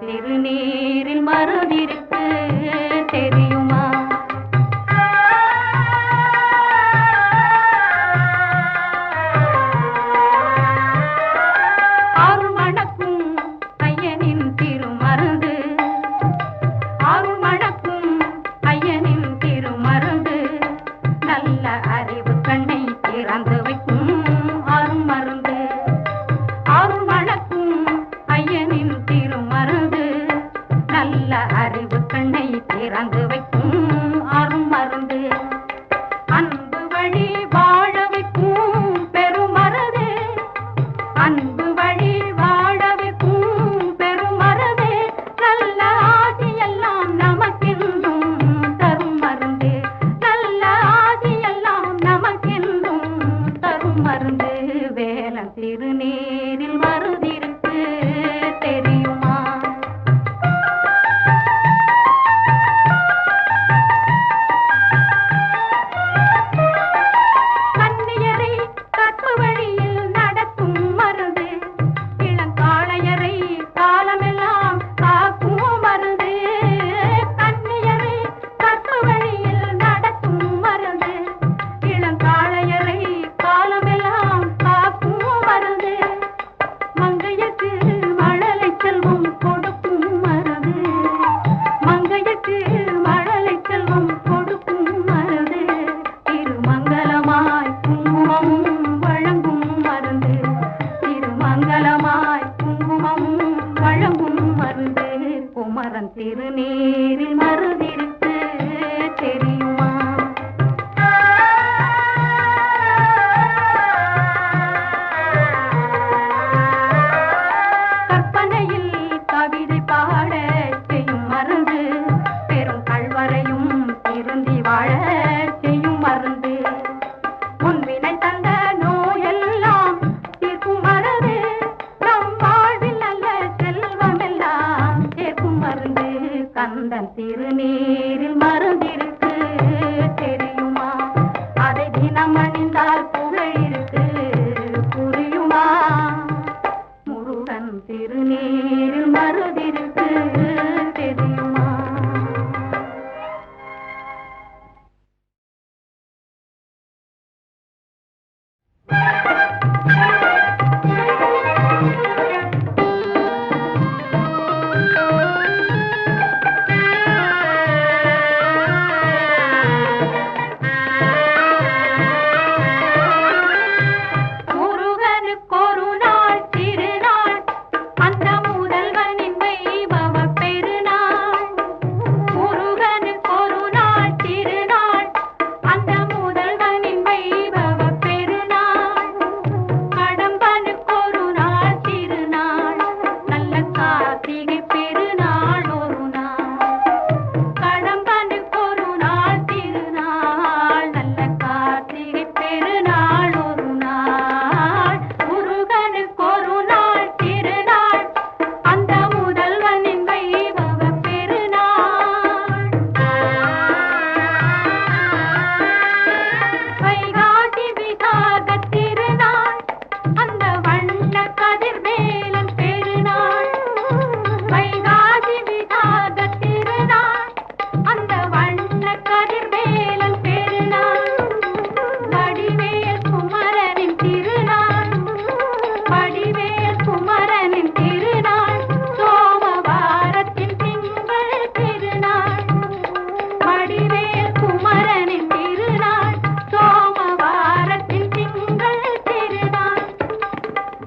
திருநீரில் மருந்திருக்கு தெரியுமா? அருள்மணக்கும் ஐயனின் திருமருந்து, அருள்மணக்கும் ஐயனின் திருமருந்து, நல்ல அறிவு கண்ணை திறந்து வைக்கும் அருள்மருந்து. அருள்மணக்கும் ஐயனின் திருமருந்து, நல்ல அறிவு கண்ணை திறந்து வைக்கும் அருள்மருந்து. அன்பு வழி வாழ வைக்கும் பெருமருந்து, அன்பு வழி வாழ வைக்கும் பெருமருந்து, நல்ல ஆதியெல்லாம் நமக்கென்றும் தரும் மருந்து, நல்ல ஆதியெல்லாம் நமக்கென்றும் தரும் மருந்து. வேலன் திருநீரில் மருந்திருக்கு தெரியுமா? கன்னியரை கற்பு வழியில் நடத்தும் மருந்து, இளங்காளையரை காலமெல்லாம் காக்கும் மருந்து. கன்னியரை கற்பு வழியில் நடத்தும் மருந்து, இளங்காளையரை காலமெல்லாம் காக்கும் மருந்து. மங்கையருக்கு மழலை செல்வம் கொடுக்கும் மருந்து, மங்கையருக்கு மழலை செல்வம் கொடுக்கும் மருந்து. திருமங்கலமாய் குங்குமமும் வழங்கும் மருந்து, திருமங்கலமாய் குங்குமமும் வழங்கும் மருந்து. குமரன் திருநீரில் மருந்திருக்கு தெரியுமா? கற்பனையில் கவிதை பாட செய்யும் மருந்து, பெரும் கள்வரையும் திருந்தி வாழ செய்யும் மருந்து. முன்வினை தந்த நோயெல்லாம் தீர்க்கும் மருந்து, நம் வாழ்வில் நல்ல செல்வமெல்லாம் சேர்க்கும் மருந்து. கந்தன் திருநீரில் மருந்திருக்கு தெரியுமா? அதை தினம் அணிந்தால் புகழிருக்கு புரியுமா? முருகன் திருநீரில் மருந்திருக்கு தெரியுமா? முருகனுக்கு ஒரு நாள் திருநாள், அந்த முதல்வனின் வைபவ பெருநாள். முருகனுக்கு ஒரு நாள் திருநாள், அந்த முதல்வனின் வைபவ பெருநாள். கடம்பனுக்கு ஒரு நாள் திருநாள், நல்ல கார்த்திகை பெருநாள் ஒரு நாள். கடம்பனுக்கு ஒரு நாள் திருநாள், நல்ல கார்த்திகை பெருநாள் ஒரு நாள். முருகனுக்கு ஒரு நாள் திருநாள், அந்த முதல்வனின் வைபவ பெருநாள். வைகாசி விசாக திருநாள், அந்த வண்ண கதிர்வேலன் பெருநாள். வைகாசி விசாக திருநாள், அந்த வண்ண கதிர்வேலன் பெருநாள். வடிவேல் குமரனின் திருநாள், வடிவேல் குமரனின் திருநாள். சோமவாரத்தின் திங்கள் திருநாள், வடிவேல் குமரனின் திருநாள். சோமவாரத்தின் திங்கள் திருநாள்.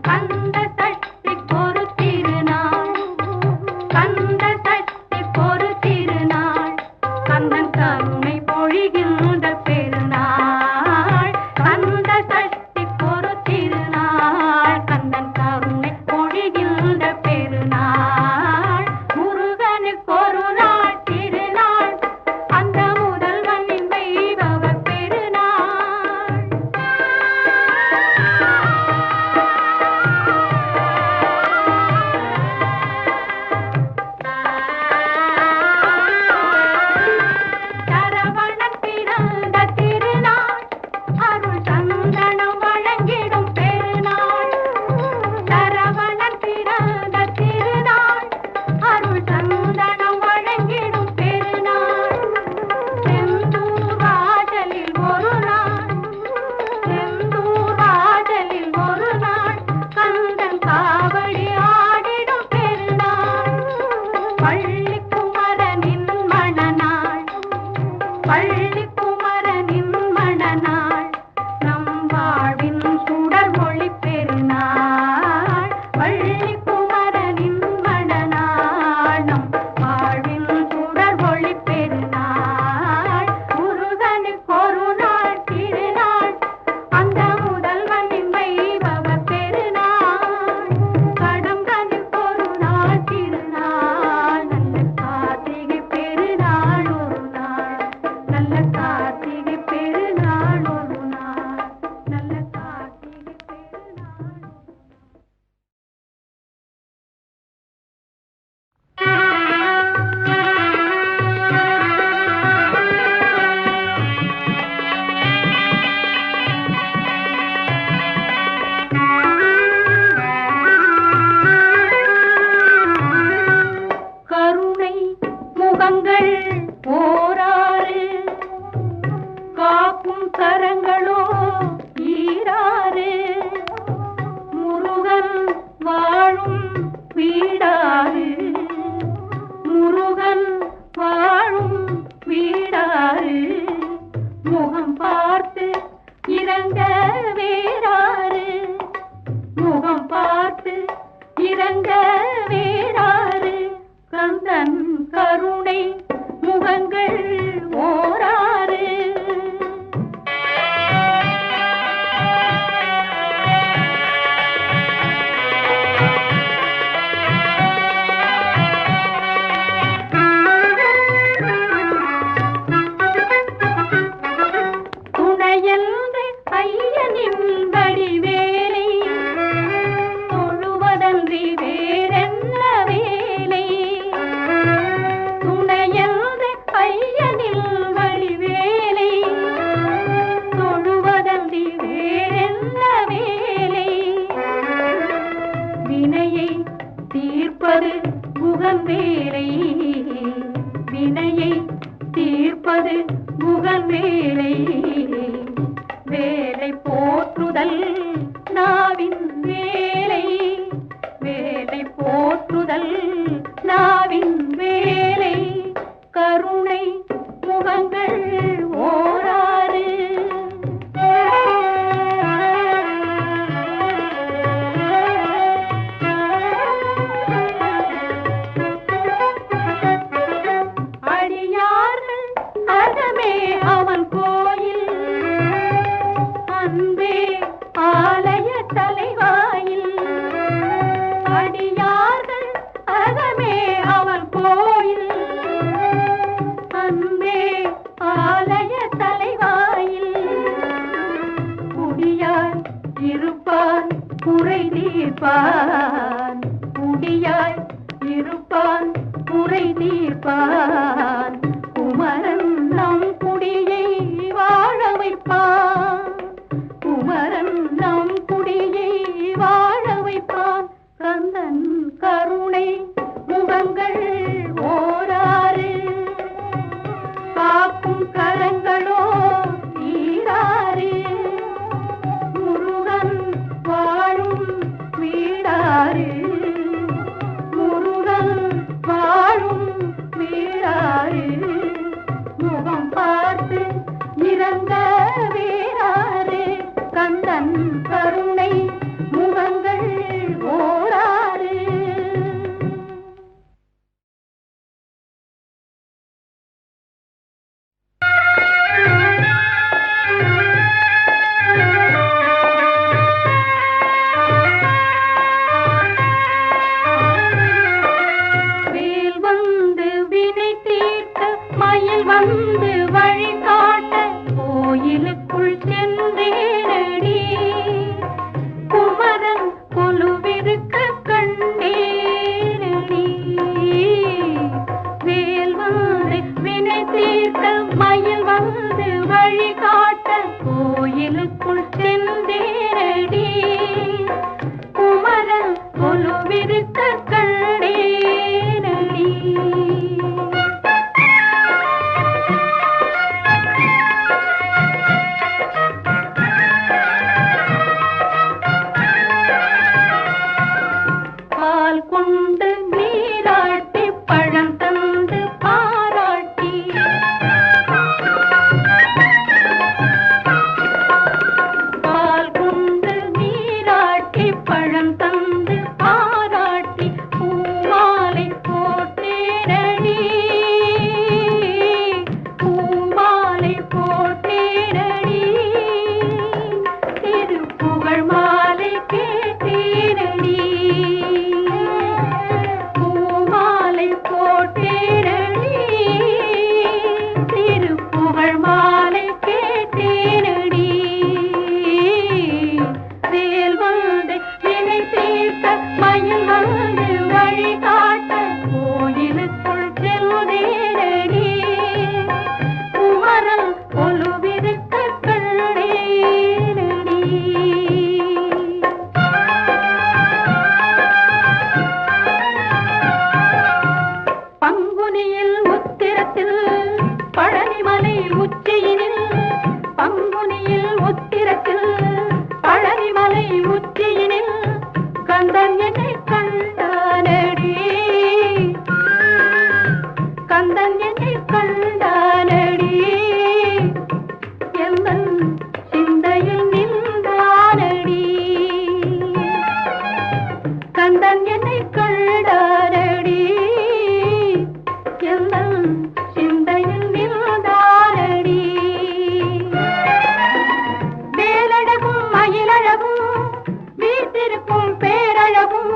கந்த சஷ்டி பொறு திருநாள், கந்த சஷ்டி பொறு திருநாள். கந்தன் கருணை பொழிகின்ற பெருநாள், கந்த சஷ்டி பொறு திருநாள். கந்தன் கருணை பொழிகின்ற பெருநாள். முருகனுக்கு ஒரு நாள் திருநாள், அந்த முதல்வனின் வைபவ பெருநாள். சரவணன் பிறந்த திருநாள், அருள் சந்தனம் இருப்பான் குறை தீர்ப்பான், குடியாய் இருப்பான் குறை தீர்ப்பான், குமரன் நம் குடியை வாழ வைப்பான், குமரன் நம் குடியை வாழ வைப்பான். கந்தன் கருணை முகங்கள் ஓராறு, காக்கும் கரங்களோ ஈராறு, முருகன் வாழும் வீடாறு, முருகன் வாழும் வீடாறு, முகம் பார்த்து இறங்க வேறாறு, கந்தன் கருணை முகங்கள் ஓராறு. வேல் வந்து வினை தீர்க்க, மயில் வந்து வழி காட்ட, கோயிலுக்குள் சென்றேனடி, குமரன் கொலுவிருக்க கண்டேனடி. வேல் வந்து வினை தீர்க்க, மயில் வந்து வழி காட்ட, கோயிலுக்குள் சென்றேனடி, குமரன் கொலுவிருக்க கண்டேனடி. பால் கொண்டு நீராட்டி, பழம் தந்து பாராட்டி, பால் கொண்டு நீராட்டி, பழம் தந்து பாராட்டி, பூமாலை போட்டேனடி, பூமாலை போட்டேனடி, திருப்புகழ் மாலை கேட்டேனடி, பூமாலை போட்டேனடி, திருப்புகழ் மாலை கேட்டேனடி. வேல் வந்து வினை தீர்க்க, மயில் வந்து வழி காட்ட, கோயிலுக்குள் செல்வேனடி, குமரன் கொலுவிருக்க கண்டேனடி. பங்குனியில் உத்திரத்தில் பழனிமலை உச்சியினில், பங்குனியில் உத்திரத்தில் பழனிமலை உச்சியினில், கந்தன் என்னை கண்டானடி, கந்தன் என்னை கண்டானடி, எந்தன் சிந்தையில் நின்றானடி, கந்தன் என்னை கண்டானடி, எந்தன் சிந்தையில் நின்றானடி. வேலழகும் மயிலழகும் வீட்டிற்கும் பேரழகும்,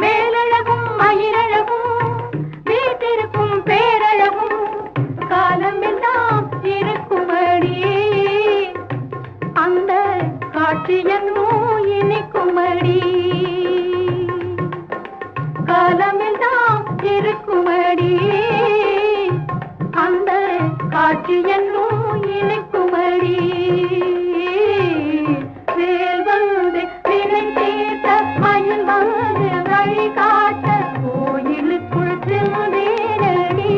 வேலழகும் மயிலழகும் வீட்டிற்கும் பேரழகும், காலமெல்லாம் இருக்குமடி, அந்த காட்சியன்னோ இனிக்குமடி, காலமெல்லாம் இருக்குமடி, அந்த காட்சியன்னோ இனிக்குமடி. வேல் வந்து வினை தீர்த்த, மயில் வந்து வழி காட்ட, கோயிலுக்குள் செல்வேனடி,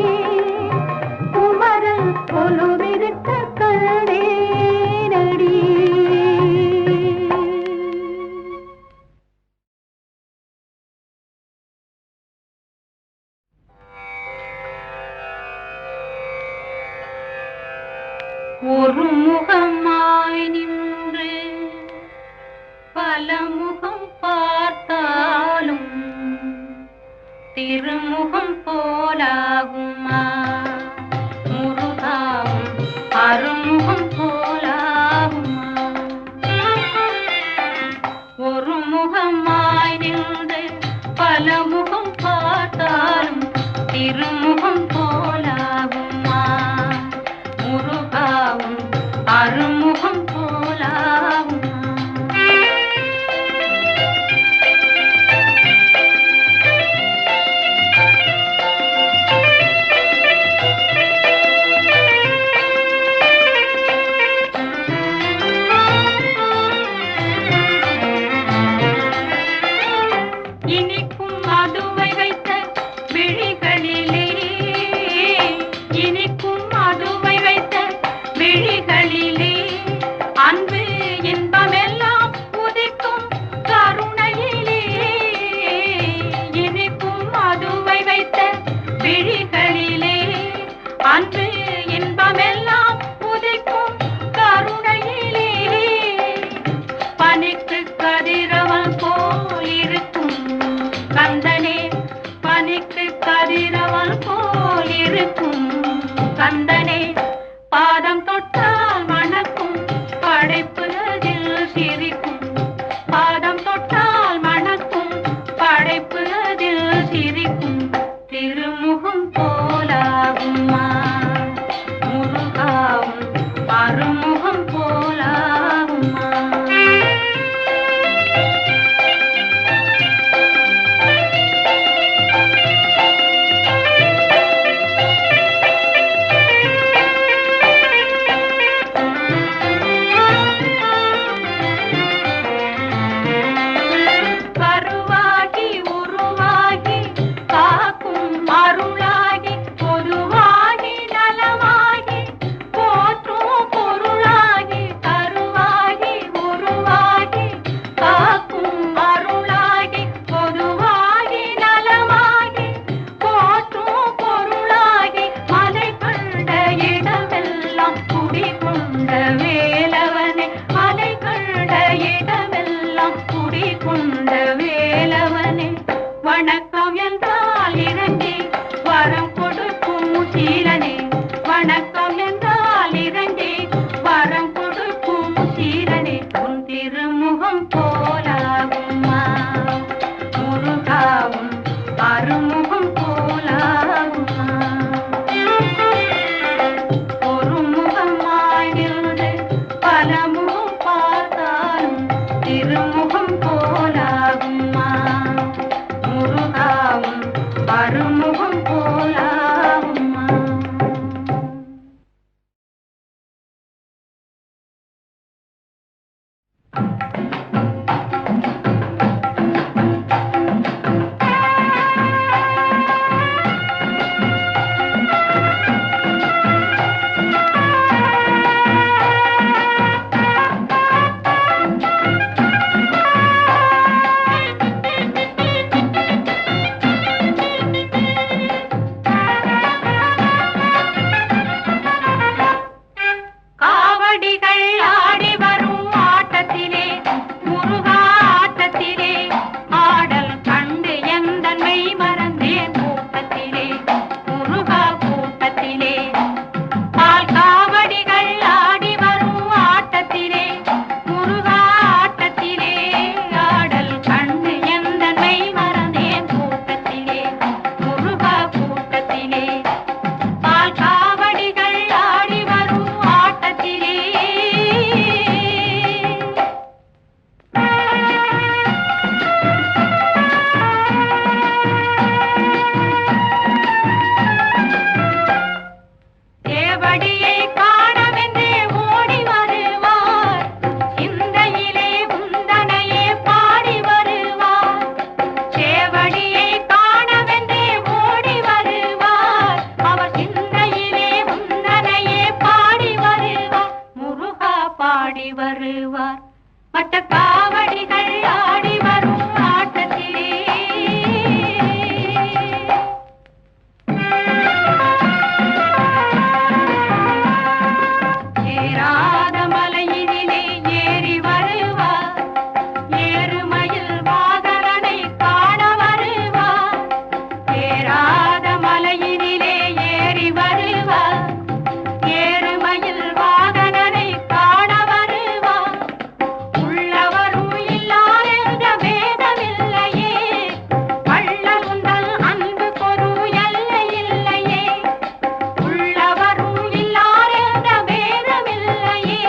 குமரன் கொலுவிருக்க கண்டேனடி. ஒரு முகமாய் நின்று பல முகம் பார்த்தாலும் திருமுகம் போலாகுமா, முருகாவும் அருமுகம் போலாகுமா. ஒரு முகமாய் நின்று பல முகம் பார்த்தாலும் திருமுகம் போலாகுமா, முருகாவும் அருமுகம் போலாகுமா. பாதம் தொட்டால் மணக்கும் படைப்பு அதில் சிரிக்கும். பாதம் தொட்டால் மணக்கும் படைப்பு அதில் சிரிக்கும். திருமுகம் போலாகுமா முருகாவும் அருமுகம் போலாகுமா? கருவாகி உருவாகி காக்கும் அருளாகி பொதுவாகி நலமாகி போற்றும் பொருளாகி. கருவாகி உருவாகி காக்கும் அருளாகி பொதுவாகி நலமாகி போற்றும் பொருளாகி. மலை கண்ட இடமெல்லாம் குடிகொண்ட வேலவனே. மலை கண்ட இடமெல்லாம் குடிகொண்ட வேலவனே. வணக்கம் என்றால் இறங்கி வரம் கொடுக்கும் சீலனே. வணக்கம் என்றால் இறங்கி வரம் கொடுக்கும் சீலனே. உன் திருமுகம் போலாகுமா முருகாவும் அருமுகம் போலாகுமா? ஒரு முகமாய் நின்று பல முகம் பார்த்தாலும் திருமுகம் போலாகுமா முருகாவும் அருமுகம் போலாகுமா? காவடிகள் ஆடி வரும் ஆட்டத்திலே முருகா ஆட்டத்திலே ஆடல் கண்டு எந்தன்மை மறந்தேன் கூட்டத்திலே முருகா கூட்டத்திலே. பால் காவடிகள் ஆடி வரும் ஆட்டத்திலே முருகா ஆட்டத்திலே ஆடல் கண்டு எந்தன்மை மறந்தேன் கூட்டத்திலே முருகா கூட்டத்திலே. பால் காவடிகள் ஆடி வரும் ஆட்டத்திலே. தேவடியை காணவென்றே ஓடி வருவார். சிந்தையிலே உந்தனையே பாடி வருவார். தேவடியை காணவென்றே ஓடி வருவார். அவர் சிந்தையிலே உந்தனையே பாடி வருவார். முருகா பாடி வருவார். மற்ற காவடிகள் ஆடி வரும் ஆட்டத்திலே. ஏறாத மலையினிலே ஏறி வருவார். ஏறுமயில் வாகரனை காண வருவார். ஏறாத மலையினிலே ஏறி வருவார். ஏறுமயில் வாகனனை காண வருவார். உள்ளவரும் இல்லார் என்ற பேதமில்லையே. வள்ளலுந்தல் அன்பு கொரு எல்லை இல்லையே. உள்ளவரும் இல்லார் என்ற பேதமில்லையே.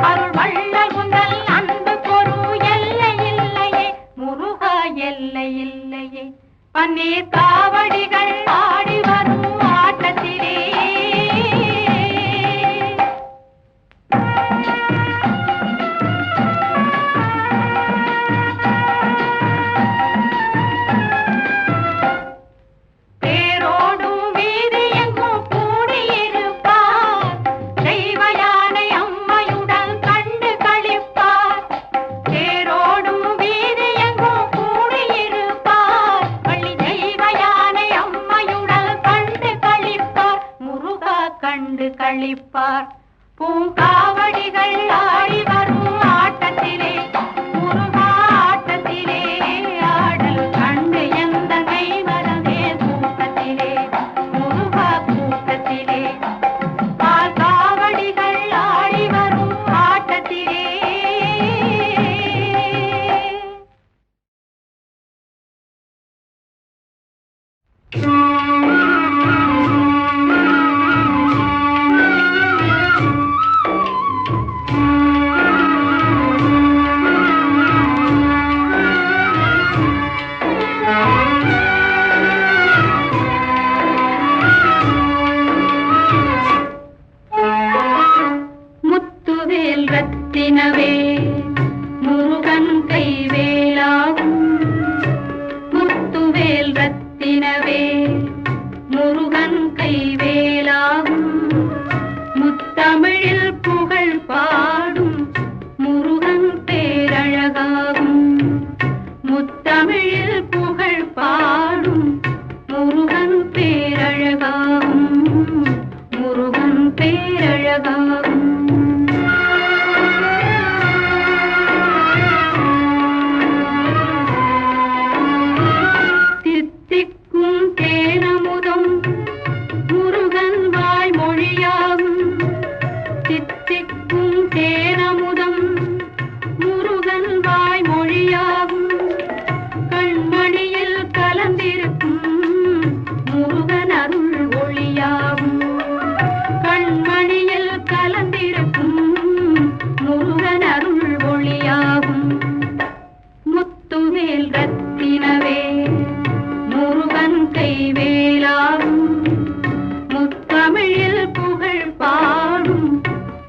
அருள் வள்ளலுந்தல் அன்பு கொரு எல்லை இல்லையே. முருகா எல்லை இல்லையே. பன்னீர் காவடிகள் ஆடி வரும் ஆட்டத்திலே. தேரோடும் வீதி எங்கும் கூடியிருப்பார். தெய்வ யானை அம்மையுடன் கண்டு களிப்பார். தேரோடும் வீதி எங்கும் கூடியிருப்பார். வள்ளி தெய்வ யானை அம்மையுடன் கண்டு களிப்பார். முருகா கண்டு களிப்பார். பூங்காவடிகள் ஆடி வரும் ஆட்டத்திலே முருகா ஆட்டத்திலே ஆடல் கண்டு எந்தனை மறந்தே கூட்டத்திலே முருகா கூட்டத்திலே. பால் காவடி முருகன் கைவேலாகும் முத்துவேல் ரத்தினவே முருகன் கைவேலாகும் முத்தமிழில் புகழ் பாடும் முருகன் பேரழகாகும் முத்தமிழில் புகழ் பாடும் முருகன் பேரழகாகும் முருகன் பேரழகாகும் தித்திக்கும் தேனமுதம் முருகன் வாய்மொழியாகும் தித்திக்கும் தேனமுதம் முருகன் வாய்மொழியாகும் கண்மணியில் கலந்திருக்கும் முருகன் அருள் ஒளியாகும் கண்மணியில் கலந்திருக்கும் முருகன் அருள் ஒளியாகும் முத்துவேல் ரத்தினவே முருகன் கைவேலாகும் முத்தமிழில் புகழ் பாடும்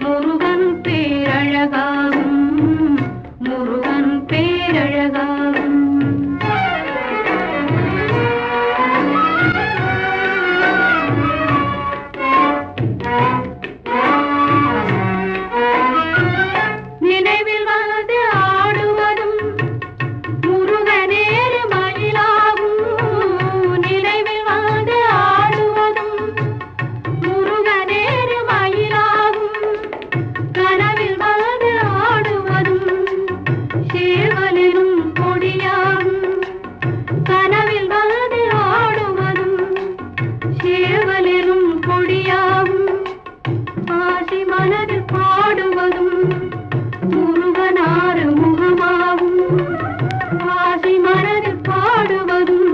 முருகன் பேரழகாகும் முருகன் பேரழகாகும் நினைவில் வந்து ஆடுவதும் முருகனேறு மயிலாகும் நினைவில் வந்து ஆடுவதும் முருகனேறு மயிலாகும் கனவில் வந்து ஆடுவதும் சேவலெனும் கொடியாகும் கனவில் வந்து ஆடுவதும் சேவலெனும் கொடியாகும் ஆசி மனதில் பாடுவதும் முருகனாறு முகமாகும் ஆசி மனதில் பாடுவதும்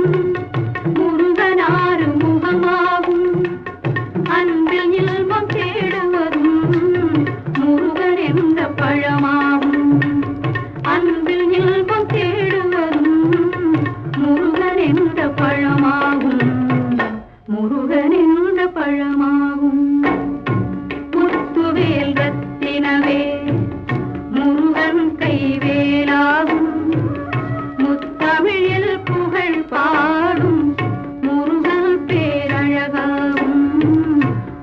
முருகனாறு முகமாகும் அன்பில் இல்பம் தேடுவதும் முருகன் என்ற பழமாகும் அன்பில் இல்பம் தேடுவதும் முருகன் என்ற பழமாகும் முருகன் என்ற பழமாகும் முத்துவேல் ரத்தினவே முருகன் கைவேலாகும் முத்தமிழில் புகழ் பாடும் முருகன் பேரழகாகும்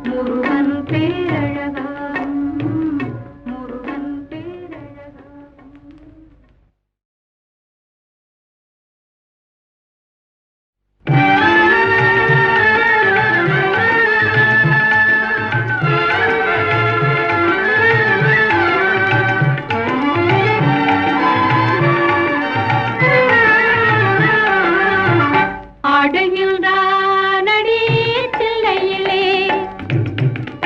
முருகன் பேரழகாகும் முருகன் பேரழகாகும் ஆடுகின்றானடி தில்லையிலே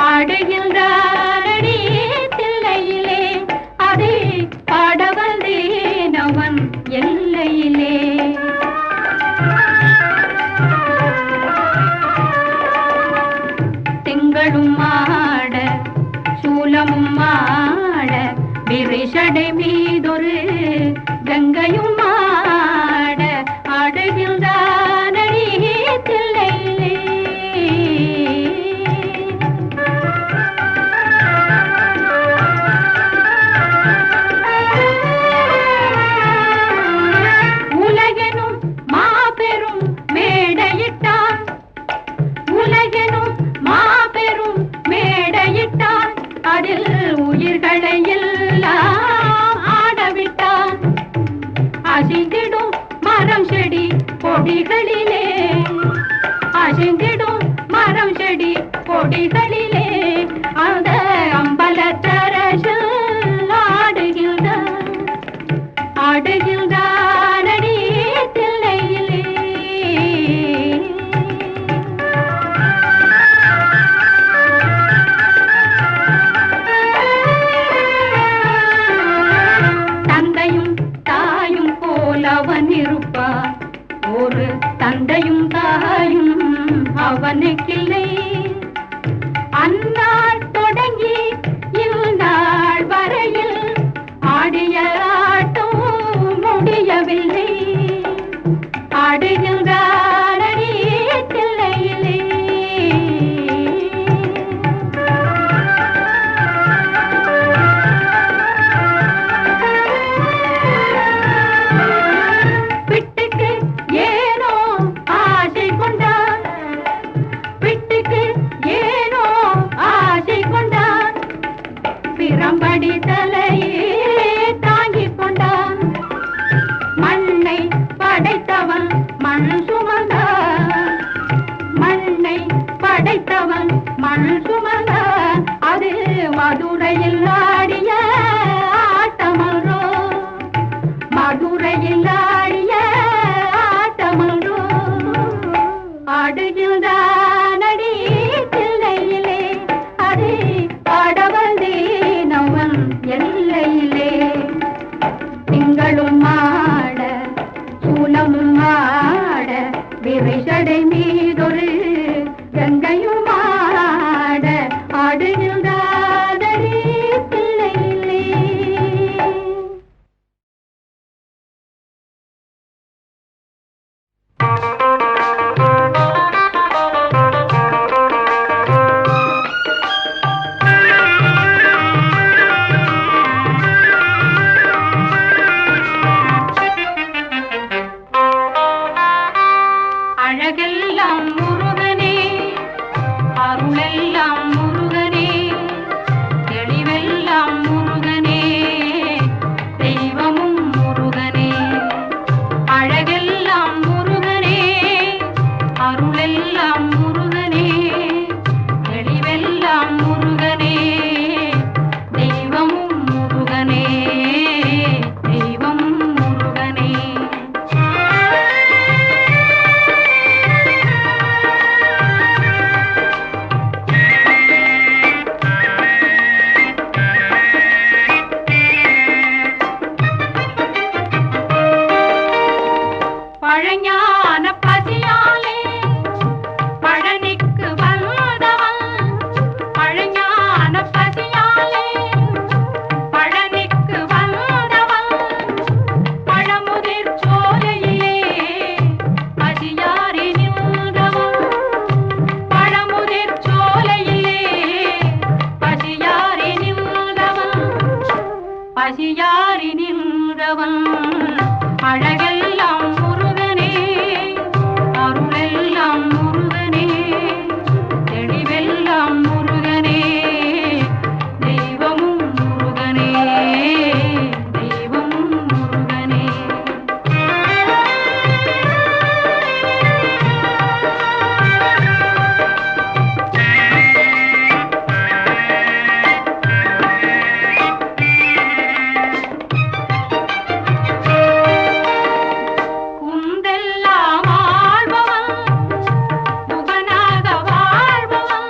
ஆடுகின்றானடி தில்லையிலே அதை பாட வந்தேன் அவன் எல்லையிலே திங்களும் ஆட சூலமும் ஆட விரிசடை மீதொரு கங்கையும் ஆட ஆடுகின்றானடி தில்லையிலே உலகெனும் மாபெரும் மேடையிட்டான் உலகெனும் மாபெரும் மேடையிட்டான் அதில் உயிர்களை எல்லாம் ஆடவிட்டான் அசைந்திடும் மரம் செடி கொடிகளிலே அசைந்திடும் மரம் செடி கொடிகளிலே அந்த அம்பலத்தரசு ஆடுகின்றான் ஆடுகின்றானடி தில்லையிலே தந்தையும் தாயும் போல் அவன் இருப்பான் ஒரு தந்தையும் தாயும் அவனுக்கில்லை அந்நாள் தொடங்கி இந்நாள் வரையில் ஆடிய ஆட்டம் முடியவில்லை ஆடுகின்றானடி தில்லையிலே ஆடுரையில் ஆடிய ஆட்டமன்றோ ஆடுகின்றானடி தில்லையிலே அது ஆடவந்தேனவன் எல்லையிலே திங்களும் ஆட சூலமும் ஆட விரைசடை மீதொரு கங்கையும் ஆட ஆடுகின்றானடி தில்லையிலே. அழகெல்லாம் முருகனே அருளெல்லாம் முருகனே தெளிவெல்லாம் முருகனே தெய்வமும் முருகனே அழகெல்லாம் முருகனே அருளெல்லாம் முருகனே தெளிவெல்லாம் முருகனே தெய்வமும் முருகனே தெய்வமும் முருகனே. பழஞான பசியாலே பழனிக்கு வந்தவன் பழஞான பசியாலே பழனிக்கு வந்தவன் பழமுதிர் சோலையிலே பசியாரி நின்றவன் பழமுதிர் சோலையிலே பசியாரி நின்றவன் பசியாரி நின்றவன் அழகெல்லாம் முருகனே அருளெல்லாம் முருகனே தெளிவெல்லாம் முருகனே தெய்வமும் முருகனே தெய்வமும் முருகனே. குந்தெல்லாம் ஆள்பவன் முகனாக வாழ்பவன்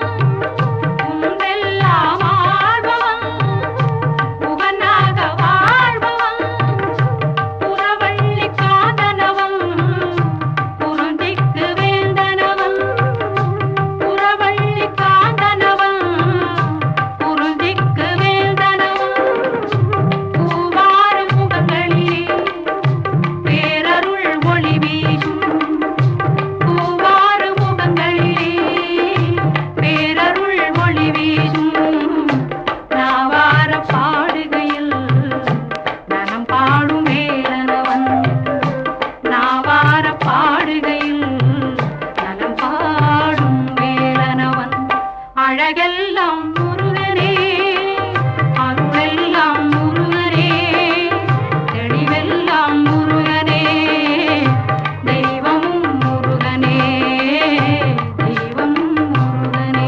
குந்தெல்லாம் ஆள்பவன் முகனாக வாழ்பவன் புறவள்ளி காதனவன் புருந்திக்கு வேந்தனவன் புறவள்ளி காதனவன் புருந்திக்கு வேந்தனவன் பூவாறு முகங்களிலே பேரருள் ஒளி வீசும் பூவாறு முகங்களிலே பேரருள் ஒளி வீசும் நாவார பாடுகையில் நலம் பாடும் வேலனவன் நாவார பாடுகையில் நலம் பாடும் வேலனவன் அழகெல்லாம் முருகனே அருளெல்லாம் முருகனே தெளிவெல்லாம் முருகனே தெய்வமும் முருகனே தெய்வமும் முருகனே.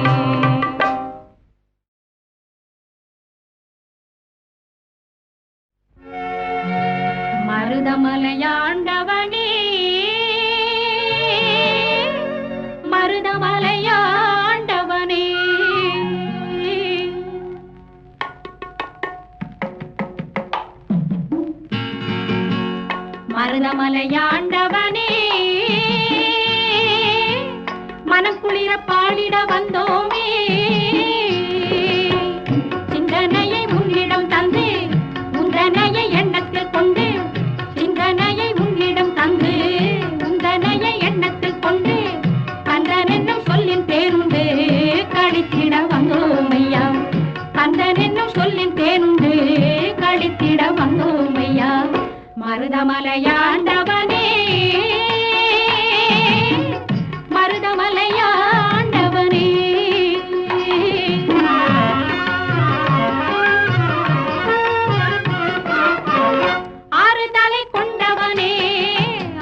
மருதமலையாண்டவனே மருதமலையாண்டவனே மருதமலையாண்டவனே மனக்குளிர பாடிட வந்தோமே சிந்தனையை உன்னிடம் தந்து உந்தனையை எண்ணத்தில் கொண்டு சிந்தனையை உன்னிடம் தந்து உந்தனையை எண்ணத்தில் கொண்டு கந்தன் என்னும் சொல்லின் தேனுண்டு கழித்திட வந்தோமையா கந்தன் என்னும் சொல்லின் தேனுண்டு கழித்திட வந்தோமையா மருதமலையாண்டவனே மருதமலையாண்டவனே. ஆறுதலை கொண்டவனே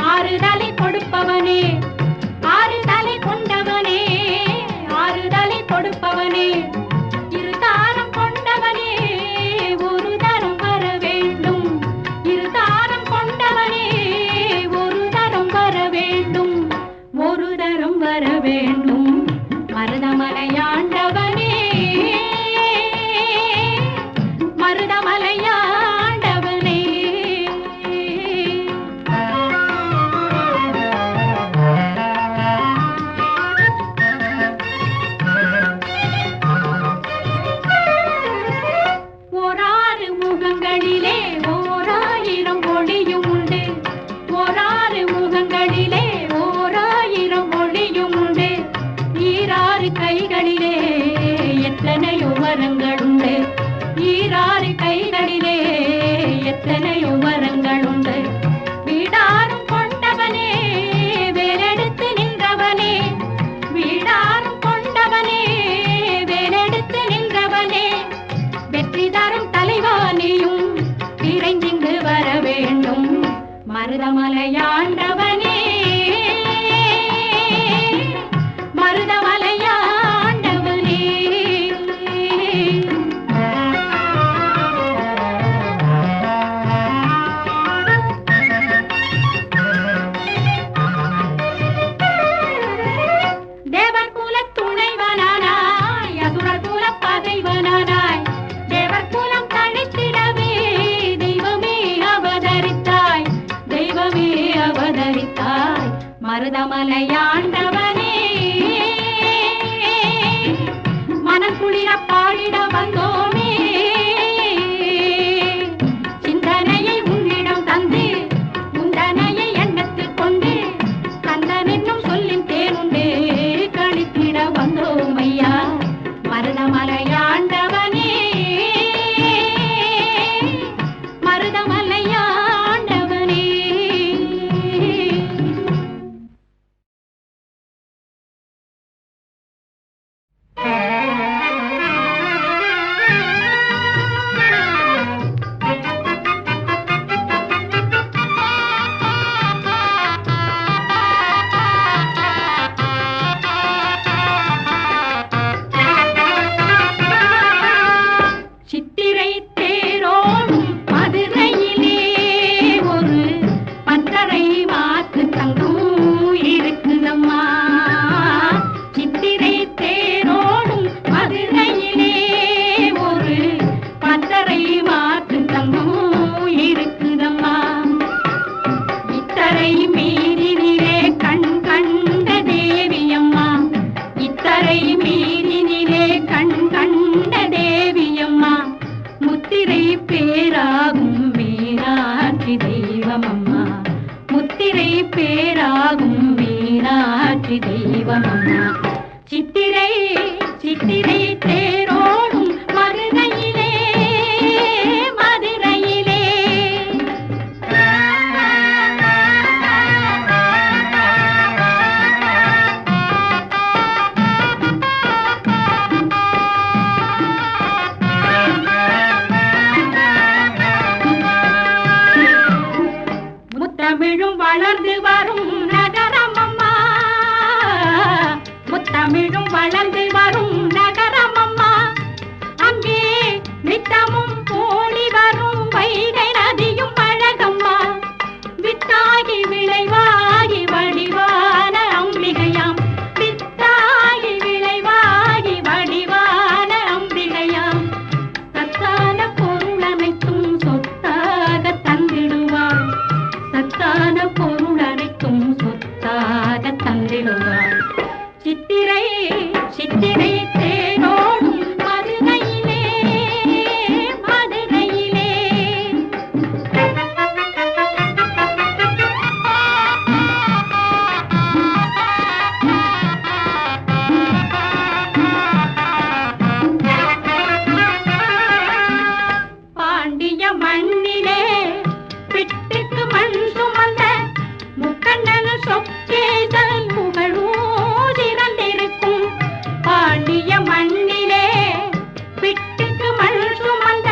ஆறுதலை கொடுப்பவனே ஆறுதலை கொண்டவனே ஆறுதலை கொடுப்பவனே இருதாரம் கொண்டவனே ஒரு தரம் வர வேண்டும் இருதாரம் கொண்ட மருதமலையாண்டவனே மனக்குளிர பாடிட வந்தோமே சிந்தனையை உன்னிடம் தந்து முந்தனையை எண்ணத்தில் கொண்டு கந்தன் என்னும் சொல்லின் தேனுண்டு கழித்திட வந்தோம் ஐயா மருதமலையாண்டவனே மருதமலையாண்டவனே. சித்திரை தேரோடும் மதுரையிலே ஒரு பத்தரை மாத்து தங்கம் இருக்குதம்மா சித்திரை தேரோடும் மதுரையிலே ஒரு பத்தரை மாத்து தங்கம் இருக்குதம்மா இத்தரை மீறினிலே கண் கண்ட தேவியம்மா இத்தரை மீறினிலே கண் கண்ட தேவியம்மா முத்திரை பேராகும் மீனாட்சி தெய்வமம்மா முத்திரை பேராகும் மீனாட்சி தெய்வமம்மா சித்திரை சித்திரை தேரோடும் மதுரையிலே மதுரையிலே. முத்தமிழும் வளர்ந்து வரும் நகரமம்மா முத்தமிழும் வளர்ந்து வரும் நகரமம்மா அங்கே நித்தமும் போடி வரும் வைகை நதியும் அழகம்மா வித்தாகி விளைவாகி வடிவான அம்பிகையாம் வித்தாகி விளைவாகி வடிவான அம்பிகையாம் சத்தான பொருள் அனைத்தும் சொத்தாக தந்திடுவாள் சத்தான பொருள் அனைத்தும் சொத்தாக தந்திடுவாள் சித்திரை சித்திரை தேரோடும் மதுரையிலே மதுரையிலே. பாண்டிய மண்ணிலே பிட்டுக்கு மண் சுமந்த முக்கண்ணன் சொக்கேசல் புகழூதிரந்திருக்கும் பாண்டிய மண்ணிலே பிட்டுக்கு மண் சுமந்த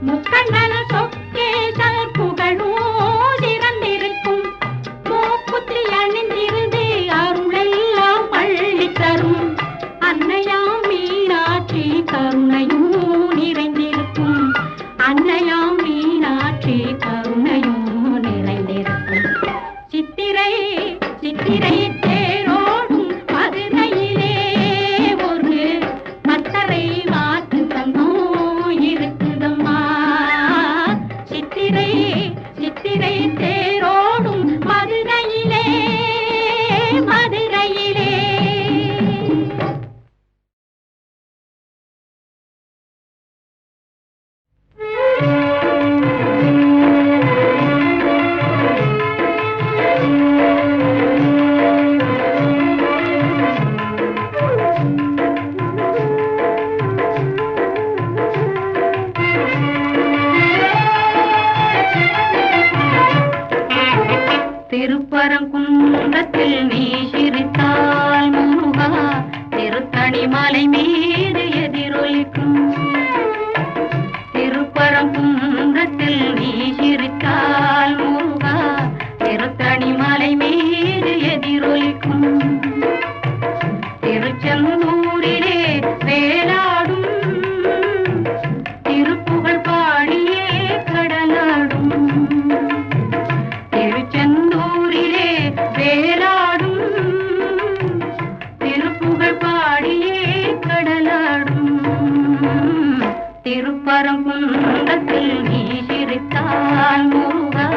முக்கண்ணன் சொக்கேசல் புகழூதிரந்திருக்கும் மூக்குத்தி அணிந்திருந்து அருளெல்லாம் பள்ளி தரும் அன்னையாம் மீனாட்சி கருணையும் நிறைந்திருக்கும் அன்னையாம் மீனாட்சி கருணையும் நிறைந்திருக்கும் சித்திரை சித்திரை தேரோடும் மதுரையிலே ஒரு பத்தரை மாத்து தங்கம் இருக்குதம்மா சித்திரை சித்திரை தேரோடும் மதுரையிலே மதுரையிலே. திருப்பரங்குன்றத்தில் நீ சிரித்தால் முருகா திருத்தணி மலை மீது எதிரொலிக்கும் திருப்பரங்குன்றத்தில் நீ சிரித்தால் முருகா திருத்தணி மலை மீது எதிரொலிக்கும் திருச்செந்தூரிலே வேலாடும் திருப்புகழ் பாடியே கடலாடும் திருச்செந்தூரிலே வேலாடும் திருப்புகழ் பாடியே கடலாடும் திருப்பரங்குன்றத்தில் நீ சிரித்தால் முருகா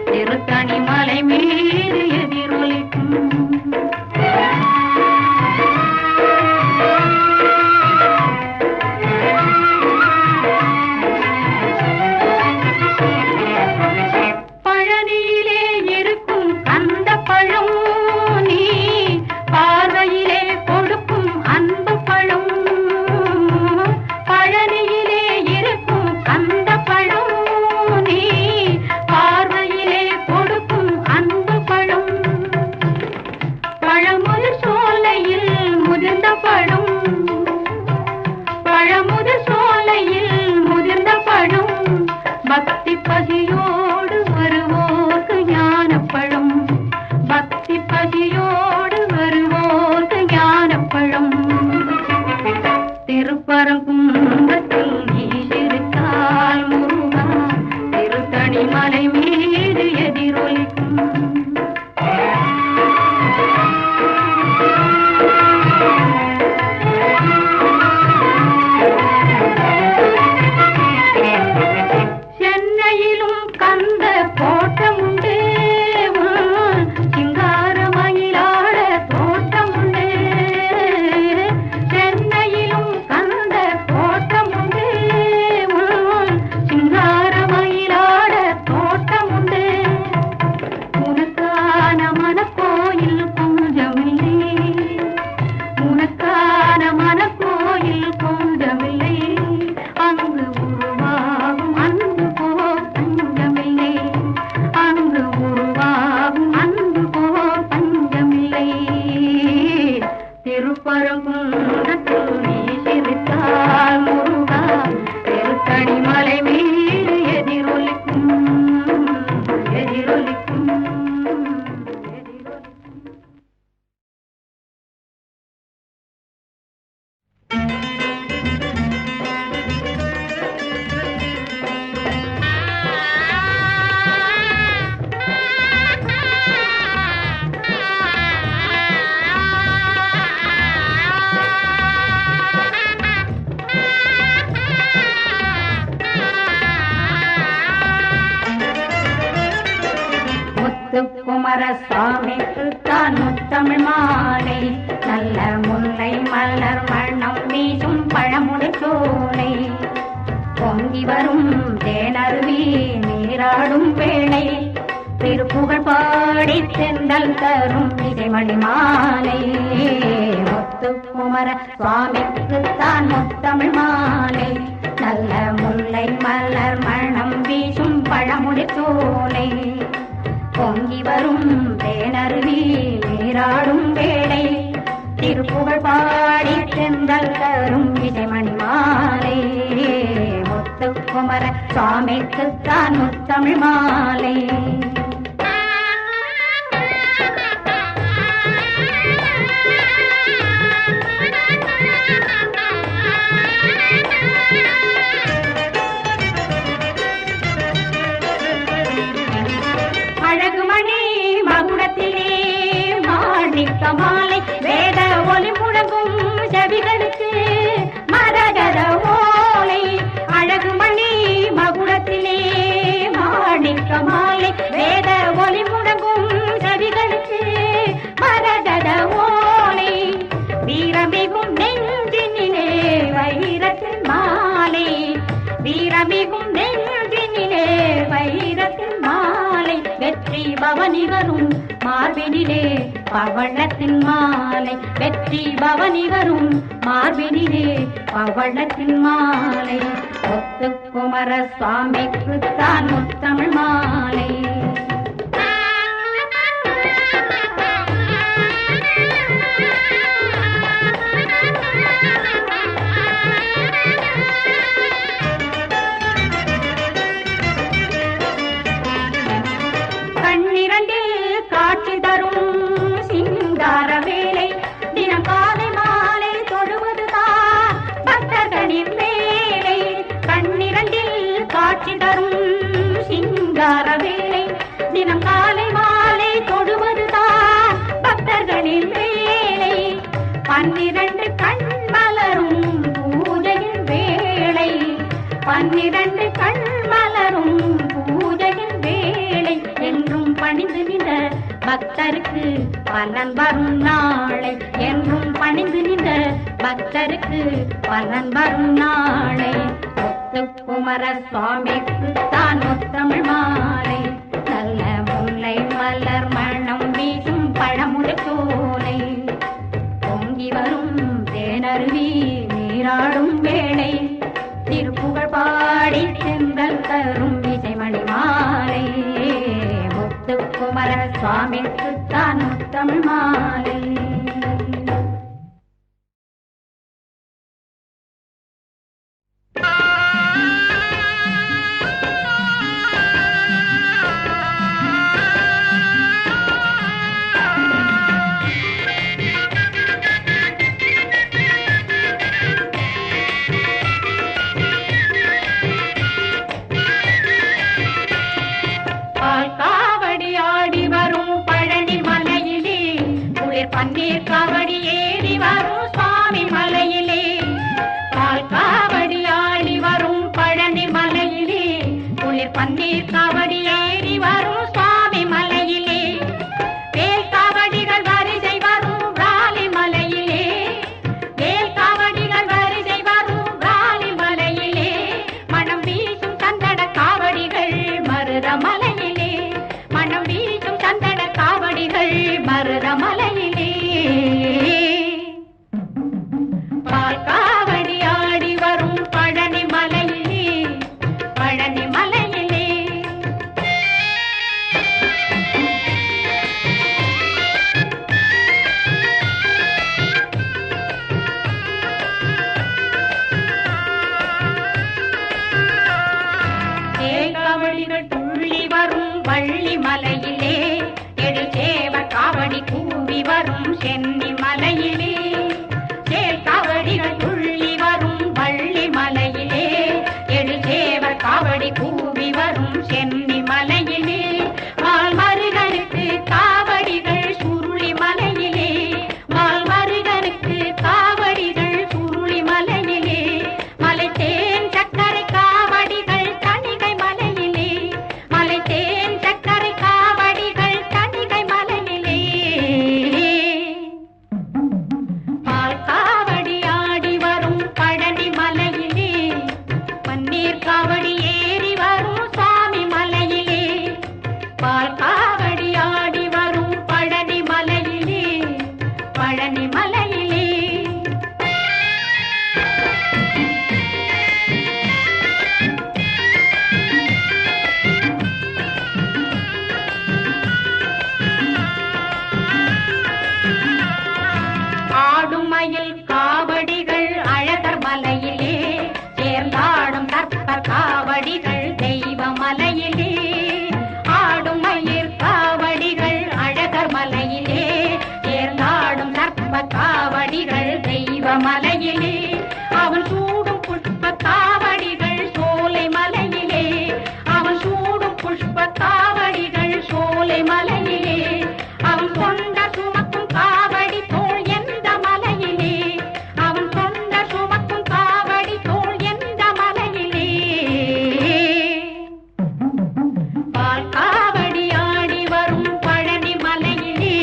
திருத்தணி மலை மீது எதிரொலிக்கும் மலை மீது எதிரொலிக்கும். சென்னையிலும் கந்த கோட்டம் உண்டு, சிங்கார மயிலாட தோட்டம் உண்டு. சென்னையிலும் கந்த கோட்டம் உண்டு, சிங்கார மயிலாட தோட்டம் உண்டு. உனக்கான மனக்கோயில் கொஞ்சமில்லை, உனக்கான மனக்கோயில் கொஞ்சமில்லை. அங்கு உருவாகும் அன்பு போ பஞ்சமில்லை, அங்கு உருவாகும் அன்பு போ பஞ்சமில்லை. திருப்பரங்குன்றத்தில் நீ சிரித்தால் முருகா, திருத்தணி மலை மீது எதிரொலிக்கும், எதிரொலிக்கும், எதிரொலிக்கும். முத்துக்குமரசுவாமிக்கு தான் முத்தமிழ் மாலை, நல்ல முல்லை மலர் மணம் வீசும் பழமுடை சோலை. பொங்கி வரும் தேனருவி நீராடும் வேளை, திருப்புகழ் பாடி செந்தல் தரும் இசைமணி மாலை. முத்துக்குமர சுவாமிக்கு தான் முத்தமிழ் மாலை, நல்ல முல்லை மலர் மணம் வீசும் பழமுடை சோலை. பொங்கி வரும் தேனருவி நீராடும் வேளை, திருப்புகழ் பாடி செந்தல் தரும் இசைமணி மாலை. முத்துக்குமர சுவாமிக்கு தான் முத்தமிழ் மாலை. அழகுமணி மகுடத்திலே மாணிக்க மாலை, வேத ஒலி முழங்கும் செவிகளுக்கு மரகத ஓலை. அழகுமணி மகுடத்திலே மாணிக்க மாலை, வேத ஒலி முழங்கும் செவிகளுக்கு மரகத ஓலை. வீரமிகும் நெஞ்சினிலே வைரத்தின் மாலை, வீரமிகும் நெஞ்சினிலே வைரத்தின் மாலை. வெற்றி பவனி வரும் மார்பினிலே பவளத்தின் மாலை, வெற்றி பவனி வரும் மார்பினிலே பவளத்தின் மாலை. முத்துக்குமர சுவாமிக்கு தான் முத்தமிழ் மாலை. கண்ணிரண்டில் காட்சி தரும் சிங்கார வேலை, தினம் காலை மாலை தொழுவதுதான் பக்தர்களின் வேலை. கண்ணிரண்டில் காட்சி தரும் சிங்கார வேலை, தினம் காலை மாலை தொழுவதுதான் பக்தர்களின் வேலை. 12 கண் மலரும் பூஜையின் வேளை, 12 கண் மலரும் பூஜையின் வேளை. என்றும் பணிந்து நின்ற பக்தருக்கு பலன் வரும் நாளை, என்றும் பணிந்து நின்ற பக்தருக்கு பலன் வரும் நாளை. முத்துக்குமர சுவாமிக்கு தான் முத்தமிழ் மாலை, நல்ல முல்லை மலர் மணம் வீசும் பழமுடை சோலை. பொங்கி வரும் தேனருவி நீராடும் வேளை, திருப்புகழ் பாடி செந்தல் தரும் இசைமணி மாலை. முத்துக்குமர சுவாமிக்கு தான் முத்தமிழ் மாலை. பள்ளி மலையிலே எழுச்சேவ காவடி கூவி வரும் சென்னி மலையிலே சேல் காவடிகள் துள்ளி வரும் பள்ளி மலையிலே எழுச்சேவ காவடி கூவி வரும் சென்னி மலையிலே மால்மருகனுக்கு காவடிகள் சுருளி மலையிலே மால்மருகனுக்கு காவடிகள் சுருளி மலையிலே மலை தேன் சக்கரை காவடிகள் தணிகை மலையிலே மலை தேன் சக்கரை காவடிகள் தணிகை மலையிலே பால் காவடி ஆடி வரும் பழனி மலையிலே பன்னீர் காவடி ஏறி வரும் சுவாமி மலையிலே பால் காவடி ஆடி வரும் பழனி மலையிலே பழனி மலையிலே ஆடும் மயில் காவடிகள் அழகர் மலையிலே சேர்ந்தாடும் கற்ப காவடிகள் தெய்வ மலையிலே ஆடும் மயில் காவடிகள் அழகர் மலையிலே சேர்ந்தாடும் கற்ப காவடிகள் தெய்வ மலையிலே அவன் சூடும் புஷ்ப காவடிகள் சோலை மலையிலே அவன் சூடும் புஷ்ப காவடிகள் சோலை மலையிலே அவன் கொண்ட சுமக்கும் காவடி தோள் எந்த மலையிலே அவன் கொண்ட சுமக்கும் காவடி தோள் எந்த மலையிலே பால் காவடி ஆடி வரும் பழனி மலையிலே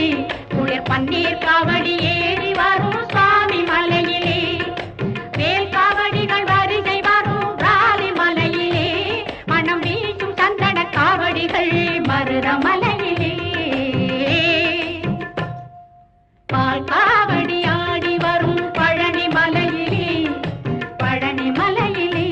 குளிர் பன்னீர் காவடி ஏறி வரும் சுவாமி மலையிலே வேல் காவடிகள் வருகை வரும் ராலி மலையிலே மனம் வீசும் சந்தன காவடிகள் மருத மலையிலே பால் காவடி ஆடி வரும் பழனி மலையிலே பழனி மலையிலே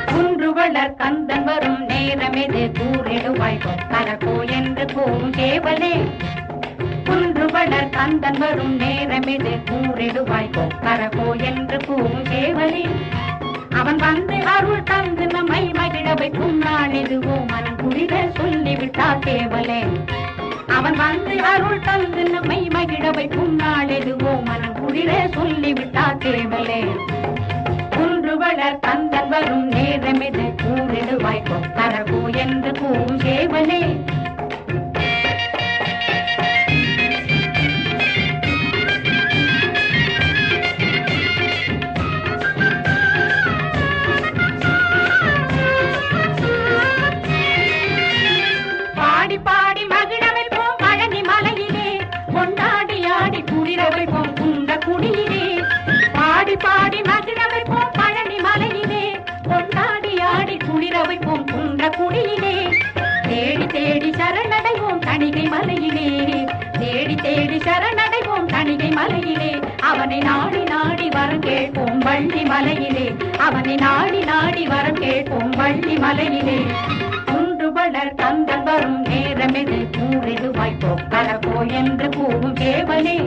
குன்றுவளர் கந்தன் வரும் நேரமெது கூறிடுவாய் கொக்கரகோ என்று கூறும் கேவலே குன்றுவளர் கந்தன் வரும் நேரமெது கூறிடுவாய் கொக்கரகோ என்று கூறும் கேவலே அவன் வந்து அருள் தந்து நம்மை மகிழ வைக்கும் நாள் எதுவோ மனம் குளிர சொல்லிவிட்டார் கேவலே அவன் வந்து அருள் தந்து நம்மை மகிழ வைக்கும் நாள் எதுவோ மனம் குளிர சொல்லிவிட்டார் கேவலே குன்றுவளர் கந்தன் வரும் நேரமெது கூறிடுவாய் கொக்கரகோ என்று கூறும் கேவலே பாடி பாடி மகிழ வைப்போம் பழனி மலையிலே கொண்டாடி ஆடி குளிர வைப்போம் குண்ட குடியிலே பாடி பாடி மகிழ வைப்போம் பழனி மலையிலே கொண்டாடி ஆடி குளிர வைப்போம் குண்ட குடியிலே தேடி தேடி சரணடைவோம் தணிகை மலையிலே தேடி தேடி சரணடைவோம் தணிகை மலையிலே அவனை நாடி நாடி வரம் கேட்போம் வள்ளி மலையிலே அவனை நாடி நாடி வரம் கேட்போம் வள்ளி மலையிலே குன்றுவளர் கந்தன் வரும் நேரமெது கூறிடுவாய் கொக்கரகோ என்று கூறும் கேவலே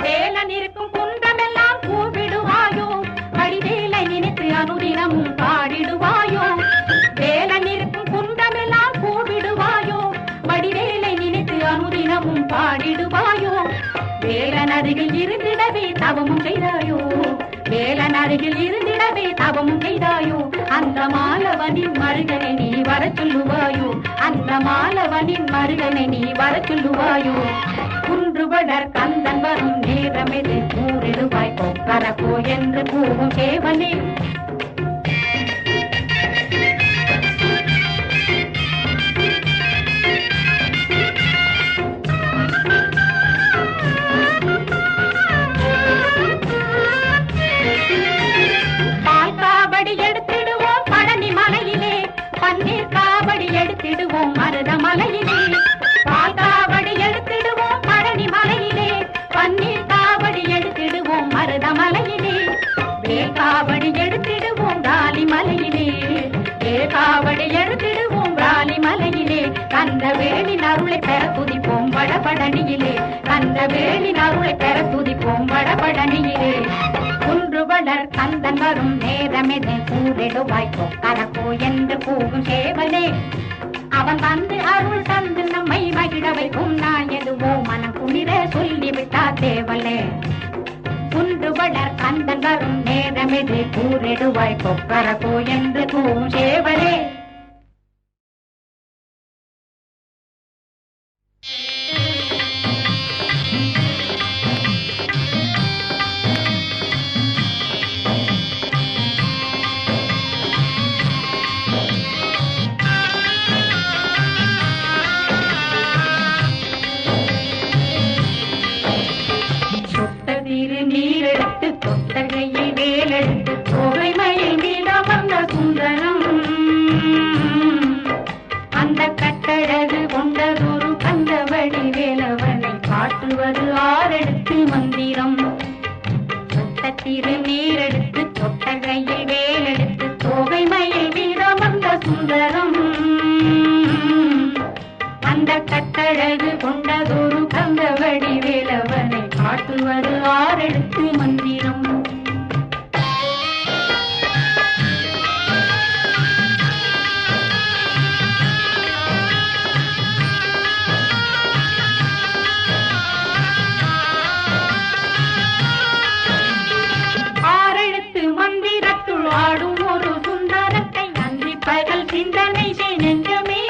வேலன் இருக்கும் குன்றமெல்லாம் கூப்பிடுவாயோ வடிவேலை நினைத்து அனுதினமும் பாடிடுவாயோ வேலன் இருக்கும் குன்றமெல்லாம் கூப்பிடுவாயோ வடிவேலை நினைத்து அனுதினமும் பாடிடுவாயோ வேலன் அருகில் இருந்திடவே தவமும் செய்தாயோ வேலன் அருகில் இருந்திடவே தவமும் செய்தாயோ அந்த மாலவனின் மருகனை நீ வர சொல்லுவாயோ அந்த மாலவனின் மருகனை நீ வர சொல்லுவாயோ குன்றுவளர் கந்தன் வரும் நேரமெது கூறிடுவாய் கொக்கரகோ என்று கூறும் கேவலே காவடி எடுத்திடுவோம் மருதமலையிலே, பால் காவடி எடுத்திடுவோம் பழனி மலையிலே, பன்னீர் காவடி எடுத்திடுவோம் மருதமலையிலே, வேல் காவடி எடுத்திடுவோம் ராலி மலையிலே, வேல் காவடி எடுத்திடுவோம் ராலி மலையிலே, கந்த வேலின் அருளை பெற துதிப்போம் வடபழனியிலே, கந்த வேலின் அருளை பெற துதிப்போம் வடபழனியிலே. குன்று வளர் கந்தன் வரும் நேரமெதே கூறிடுவாய் கொக்கரக்கோ என்று கூவும் சேவலே, அவன் வந்து அருள் தந்து நம்மை மகிழ வைக்கும் நான் எதுவோ மனம் குளிர சொல்லிவிட்டா தேவலே. குன்று வளர் கந்தன் வரும் நேரமெதே கூறிடுவாய் கொக்கரக்கோ என்று கூவும் சேவலே. நீரெடுத்து தொட்டகையில் வேலெடுத்து தோகைமயில் மீதமர்ந்த சுந்தரம், அந்த கட்டழகு கொண்டதொரு கந்தவடி வேலவனை காட்டுவது ஆரெடுத்து மந்திரம். தொட்டத்திரு நீரெடுத்து தொட்டகையில் வேலெடுத்து தோகைமயில் மீதமர்ந்த சுந்தரம், அந்த கட்டழகு கொண்டதொரு கந்தவடி வேலவனை காட்டுவது ஆரெடுத்து மந்திரம். ஆரெழுத்து மந்திரத்துள் ஆடும் ஒரு சுந்தரத்தை அன்றி பகல் சிந்தனை செய் நெஞ்சமே,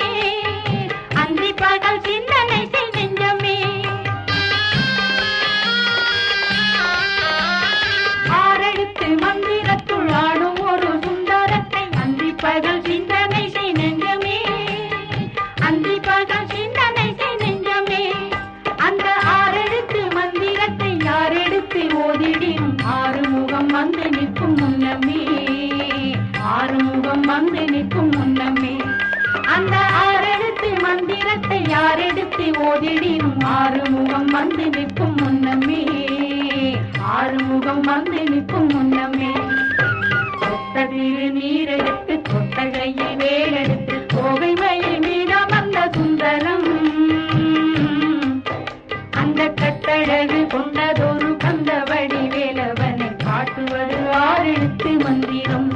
அன்றி பகல் சிந்தனை செய் நெஞ்சமே. ஆரெழுத்து மந்திரத்துள் ஆடும் ஒரு சுந்தரத்தை அன்றி பகல் சிந்தனை செய் நெஞ்சமே, அன்றி பகல் சிந்தனை செய் நெஞ்சமே. அந்த ஆரெழுத்து மந்திரத்தை யாரெடுத்து ஓதிடினும் ஆறுமுகம் வந்து நிற்கும் முன்னமே, ஆறுமுகம் வந்து நிற்கும் முன்னமே. அந்த ஆரெழுத்து மந்திரத்தை யாரெடுத்து ஓதிடினும் ஆறுமுகம் வந்து நிற்கும் முன்னமே, ஆறுமுகம் வந்து நிற்கும் முன்னமே. தொட்டதிரு நீரெடுத்து தொட்டகையில் வேலெடுத்து தோகைமயில் மீதமர்ந்த சுந்தரம், அந்த கட்டழகு கொண்டதொரு கந்தவடி வேலவனை காட்டுவது ஆரெழுத்து மந்திரம்.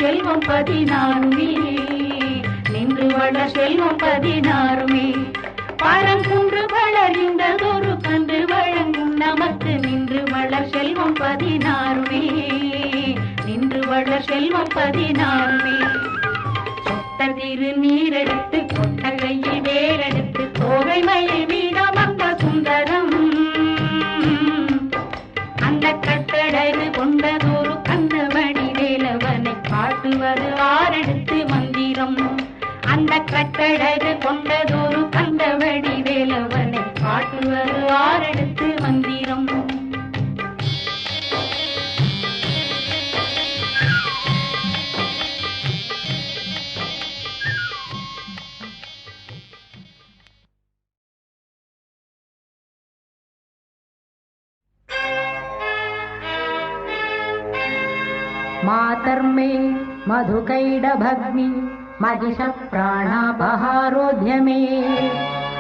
செல்வம் 16 நின்று வளர் செல்வம் 16 பரங்குன்று வளர்கின்றதொரு கன்று வழங்கும் நமக்கு நின்று வளர் செல்வம் 16 நின்று வளர் செல்வம் 16. சொட்டதிரு நீரெடுத்து கொட்டகையில் வேரெடுத்து தோகைமயில் மீதமர்ந்த சுந்தரம், அந்த கட்டழகு கொண்டதொரு கந்தவடி வேலவனை காட்டுவது ஆரெடுத்து மந்திரம். அந்த கட்டழகு கொண்டதொரு கந்தவடி வேலவனை காட்டுவது ஆரெடுத்து மந்திரம். मातर्मे मधुकैडभग्नि मदिश प्राणापहारोद्यमे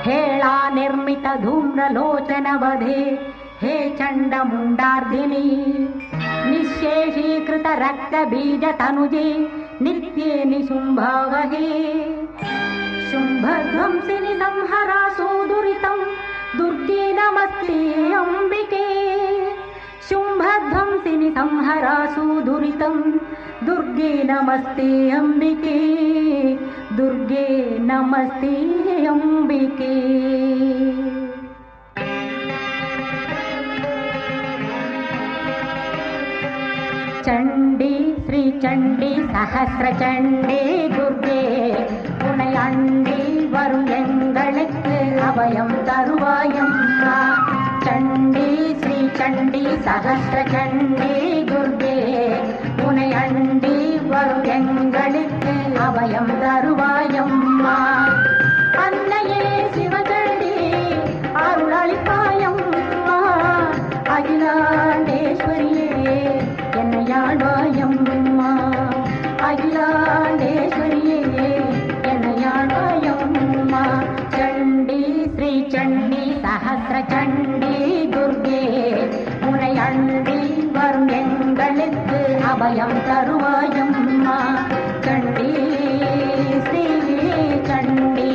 हेला निर्मित धूम्रलोचन वधे हे चण्डमुण्डार्दिनी निःशेषीकृत रक्त बीज तनुजे नित्ये निशुम्भावहे शुम्भध्वंसिनि संहरासु दुरितं दुर्गे नमस्ते अम्बिके शुम्भध्वंसिनि संहरासु दुरितं दुर्गे नमस्ते अम्बिके दुर्गे नमस्ते अम्बिके चण्डी श्री चण्डी सहस्र चण्डी दुर्गे उनै अण्डी वरुम एंगळुक्कु अभयम तरुवायम्मा चण्डी श्री चण्डी सहस्र चण्डी दुर्गे उनै अण्डी वरुम एंगळुक्कु अभयम तरुवायम्मा अन्नये शिवचण्डी अरुळलिपायम्मा अखिलाण्डेश्वरिये என்னையாடாயம்மா அகிலாண்டேஸ்வரியே என்னையாடாயம்மா சண்டி ஸ்ரீ சண்டி சஹஸ்ர சண்டி துர்கே உனை அண்டி வரும் எங்களுக்கு அபயம் தருவாயம்மா சண்டி ஸ்ரீ சண்டி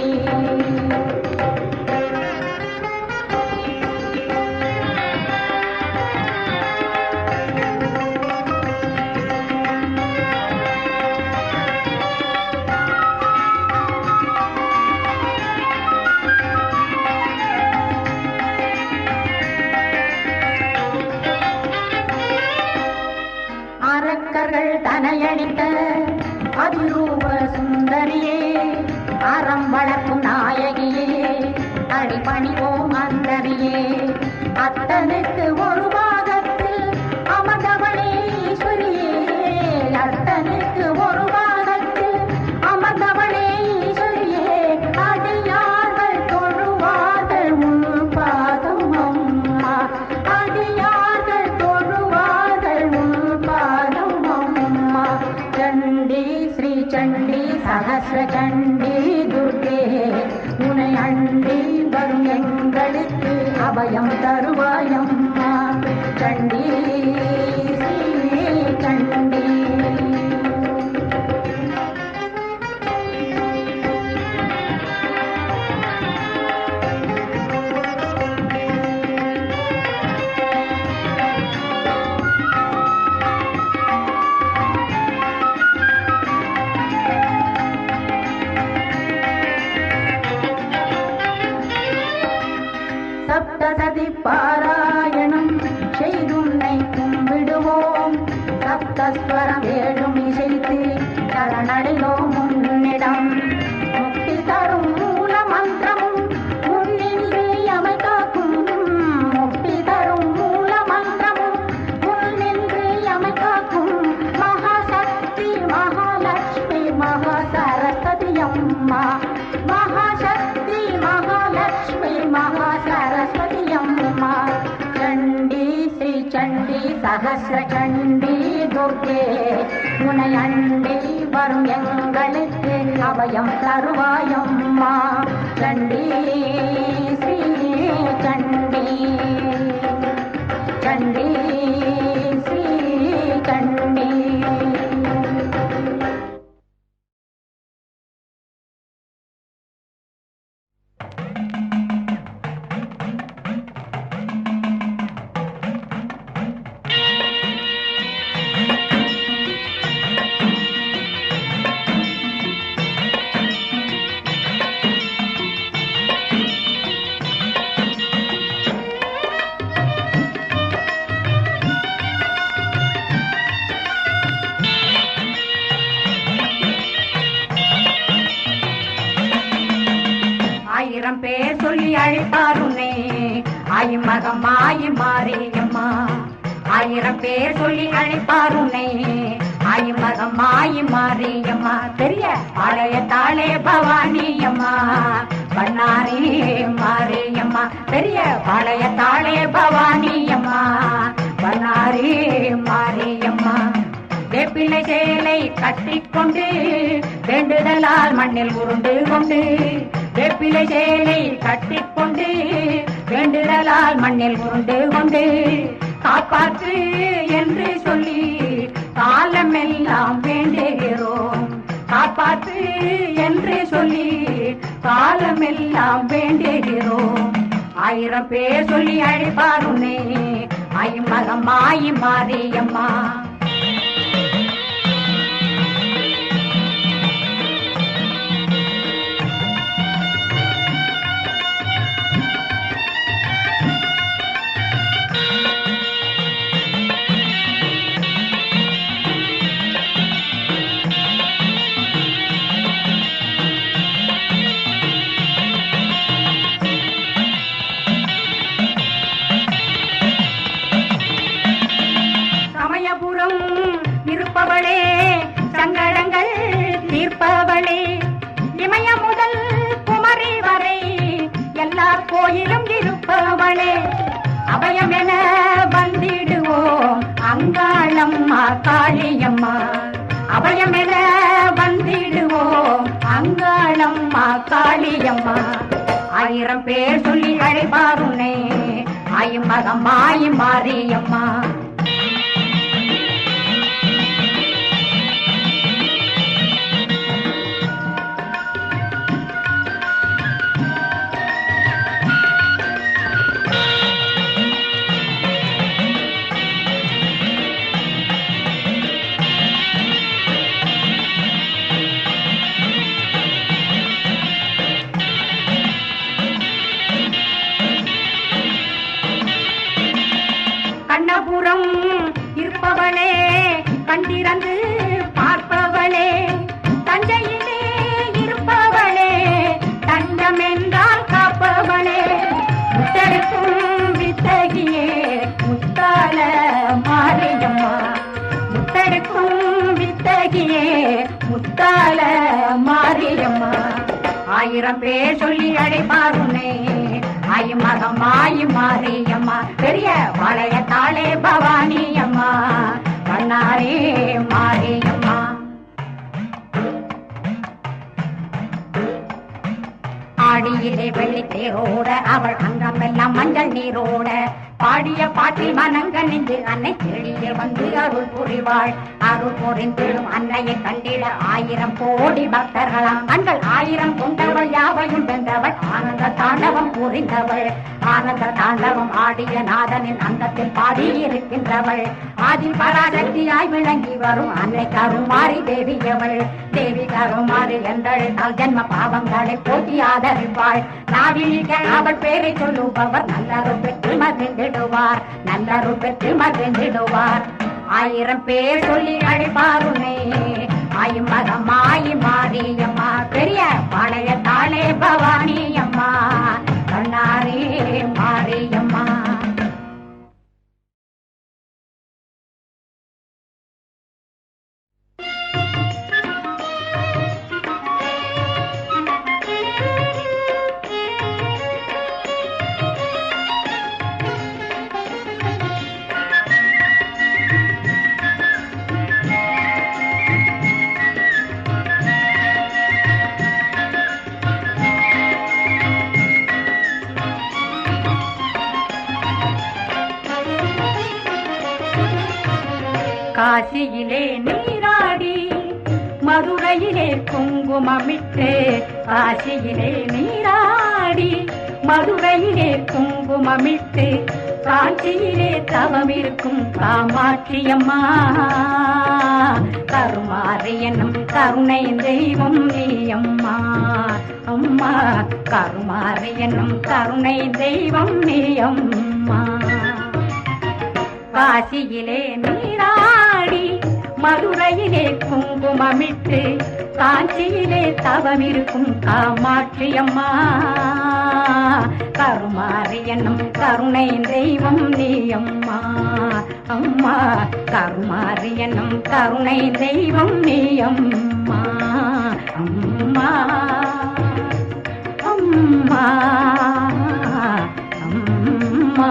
தனையடித்த அதிரூப சுந்தரியே அறம் வளர்க்கும் நாயகியே அடிபணிவோம் அந்தரியே அத்தனுக்கு ஒரு பாகத்தில் அமர்ந்தவளே ஈஸ்வரியே அத்தனுக்கு ஒரு பாகத்தில் அமர்ந்தவளே ஈஸ்வரியே அடியார்கள் தொழுவார்கள் உன் பாதம் அம்மா அடியார்கள் தொழுவார்கள் உன் பாதம் चण्डी श्री चण्डी सहस्र चण्डी दुर्गे उनै अण्डी वरुम एंगळुक्कु अभयम तरुवायम्मा चण्डी श्री चण्डी சப்தசதி பாராயணம் செய்துன்னை கும்பிடுவோம் சப்தஸ்வரம் ஏழும் இசைத்து சரணடைவோம் உன்னிடம் முக்தி தரும் மூல மந்திரமும் முன்னின்று எமை காக்கும் முக்தி தரும் மூல மந்திரமும் முன்னின்று எமை காக்கும் மகாசக்தி மகாலட்சுமி மகா சரஸ்வதி அம்மா மகாசக்தி மகாலட்சுமி மகா सरस्वती अम्मा चण्डी श्री चण्डी सहस्र चण्डी दुर्गे उनै अण्डी वरुम एंगळुक्कु अभयम तरुवायम्मा चण्डी श्री चण्डी चण्डी श्री चण्डी ஆயிரம் பேர் சொல்லி அழைப்பார் உன்னை ஆயிமகமாயி மாரியம்மா ஆயிரம் பேர் சொல்லி அழைப்பார் உன்னை ஆயிமகமாயி மாரியம்மா பெரிய பாளையத்தாளே பவானி அம்மா பண்ணாரி மாரியம்மா பெரிய பாளையத்தாளே பவானி அம்மா பண்ணாரி மாரியம்மா வேப்பிலை சேலை கட்டிக்கொண்டு வேண்டுதலால் மண்ணில் உருண்டு கொண்டு வேப்பிலை சேலை கட்டிக்கொண்டு வேண்டுதலால் மண்ணில் உருண்டு கொண்டு காப்பாற்று என்று சொல்லி காலமெல்லாம் வேண்டுகிறோம் காப்பாற்று என்று சொல்லி காலம் எல்லாம் வேண்டுகிறோம். 1000 பேர் சொல்லி அழைப்பார் உன்னை ஐமகமாயி மாரியம்மா. இருப்பவளே சங்கடங்கள் தீர்ப்பவளே, இமய முதல் குமரி வரை எல்லா கோயிலும் இருப்பவளே, அபயம் என வந்திடுவோம் அங்காளம்மா காளியம்மா. அபயம் என வந்திடுவோம் அங்காளம்மா காளியம்மா. 1000 பேர் சொல்லி அழைப்பார் உன்னை ஐமகமாயி மாரியம்மா. கண்ணபுரம் இருப்பவளே கண்டிரந்து பார்ப்பவளே, தஞ்சையிலே இருப்பவளே தஞ்சம் என்றால் காப்பவளே, முத்தெடுக்கும் வித்தகியே முத்தால மாரியம்மா. முத்தெடுக்கும் வித்தகியே முத்தால மாரியம்மா. 1000 பேர் சொல்லி அழைப்பார் உன்னை ஐமகமாயி மாரியம்மா. பெரிய வளையத்தாளே பவானி அம்மா கண்ணாரே மாரியம்மா. ஆடியிலே வெள்ளித்தேரோட அவள் அங்கம் எல்லாம் மஞ்சள் நீரோட, பாடிய பாட்டில் மனங்க நின்று அன்னை தேடியே வந்து அருள் புரிவாள். அருள் புரிந்திடும் அன்னையை கண்டிட 1000 கோடி பக்தர்களாம். கண்கள் 1000 கொண்டவள் யாவையும் வென்றவள் ஆனந்த தாண்டவம் புரிந்தவள். ஆனந்த தாண்டவம் ஆடிய நாதனின் அந்தத்தில் பாடியிருக்கின்றவள். அதில் பராசக்தியாய் விளங்கி வரும் அன்னை கருமாரி தேவியவள். தேவி கருமாரி என்றழைத்தால் ஜென்ம பாவங்களை போட்டி ஆதரிப்பாள். நாவிலிக்க அவள் பேரை சொல்லுபவர் நல்லருள் பெற்று மகிழ்ந்திடுவார். நல்லருள் பெற்று மகிழ்ந்திடுவார். 1000 பேர் சொல்லி அழைப்பார் உன்னை ஐமகமாயி மாரியம்மா. பெரிய பழையத்தாளே பவானி அம்மா கண்ணாரே மாரியம்மா. காசியிலே நீராடி மதுரையிலே குங்குமமிட்டு, காசியிலே நீராடி மதுரையிலே குங்குமமிட்டு, காஞ்சியிலே தவமிருக்கும் காமாட்சியம்மா. கருமாரி என்னும் கருணை தெய்வம் நீ அம்மா. அம்மா கருமாரி என்னும் கருணை தெய்வம் நீ அம்மா. காசியிலே நீராடி மதுரையிலே குங்குமமிட்டு, காஞ்சியிலே தவமிருக்கும் காமாட்சியம்மா. கருமாரி என்னும் கருணை தெய்வம் நீ அம்மா. அம்மா கருமாரி என்னும் கருணை தெய்வம் நீ அம்மா. அம்மா அம்மா அம்மா.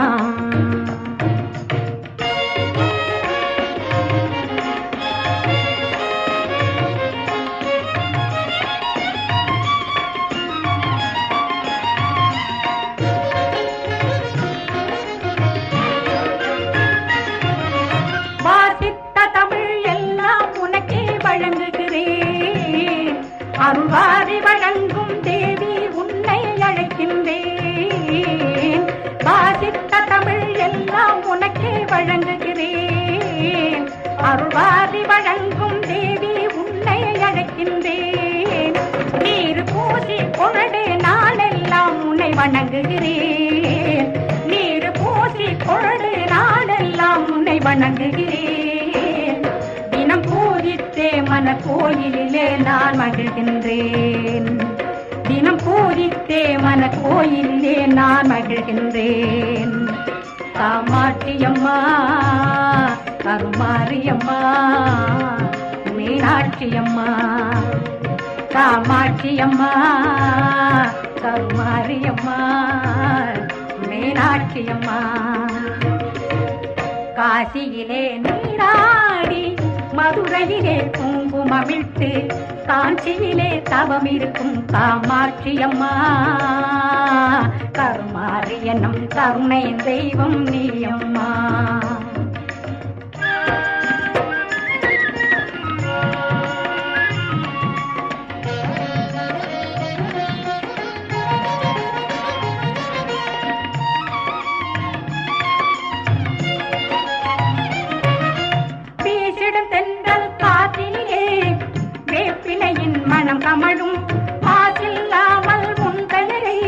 அருள்வாரி வழங்க வணங்குகிறேன். தினம் பூஜித்தே மன கோயிலிலே நான் மகிழ்கின்றேன். தினம் பூஜித்தே மன கோயிலிலே நான் மகிழ்கின்றேன். காமாட்சியம்மா, கருமாரியம்மா, மீனாட்சியம்மா. காமாட்சியம்மா, கருமாரியம்மா, மீனாட்சியம்மா. காசியிலே நீராடி மதுரையிலே குங்குமமிட்டு காஞ்சியிலே தவம் இருக்கும் காமாட்சியம்மா. கருமாரியனும் கருணை தெய்வம் நீயம்மா. மனம் கமழும் மாசில்லாமல் முந்தனரை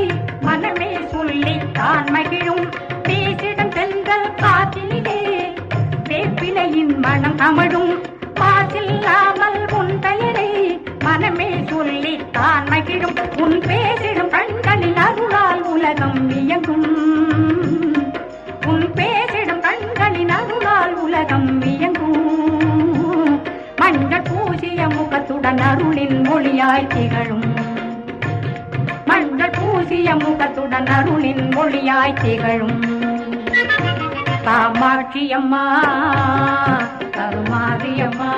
மனமே சொல்லி தான் மகிழும். பேசிடம் சென்றல் காற்றிலே வேப்பிலையின் மனம் கமழும் மாசில்லாமல் முந்தனரை மனமே சொல்லி தான் மகிழும். உன் பேசிடும் கண்களில் அருளால் உலகம் இயங்கும். உன் பேசிடும் கண்களின் அருளால் உலகம் இயங்கும். மஞ்சள் பூசிய முகத்துடன் அருளின் மொழியாய் திகழும். மஞ்சள் பூசிய முகத்துடன் அருளின் மொழியாய் திகழும். காமாட்சியம்மா, கருமாரியம்மா,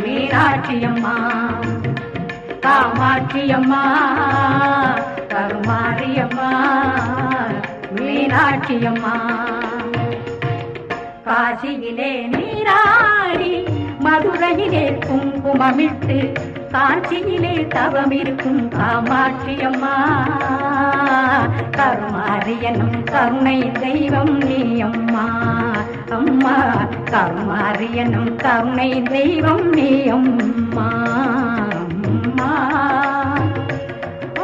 மீனாட்சியம்மா. காமாட்சியம்மா, கருமாரியம்மா, மீனாட்சியம்மா. காசியிலே நீராடி மதுரையிலே குங்குமமிட்டு காஞ்சியிலே தவம் இருக்கும் காமாட்சியம்மா. கருமாரியனும் கருணை தெய்வம் நீயம்மா. அம்மா, கருமாரியனும் கருணை தெய்வம் நீயம்மா. அம்மா,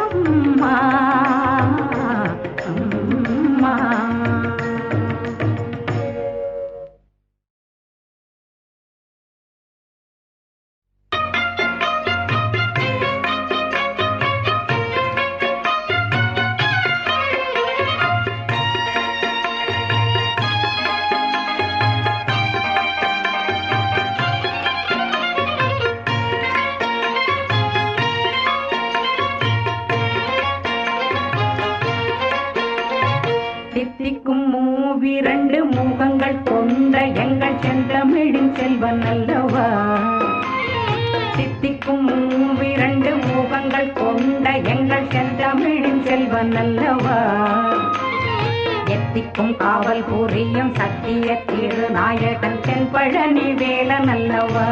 அம்மா, அம்மா. தித்திக்கும் மூவிரண்டு முகங்கள் கொண்ட எங்கள் செந்தமிழின் செல்வன் அல்லவா. தித்திக்கும் மூவிரண்டு முகங்கள் கொண்ட எங்கள் செந்தமிழின் செல்வன் அல்லவா. எத்திக்கும் காவல் புரியும் சத்திய திருநாயகன் தென்பழனி வேலன் அல்லவா.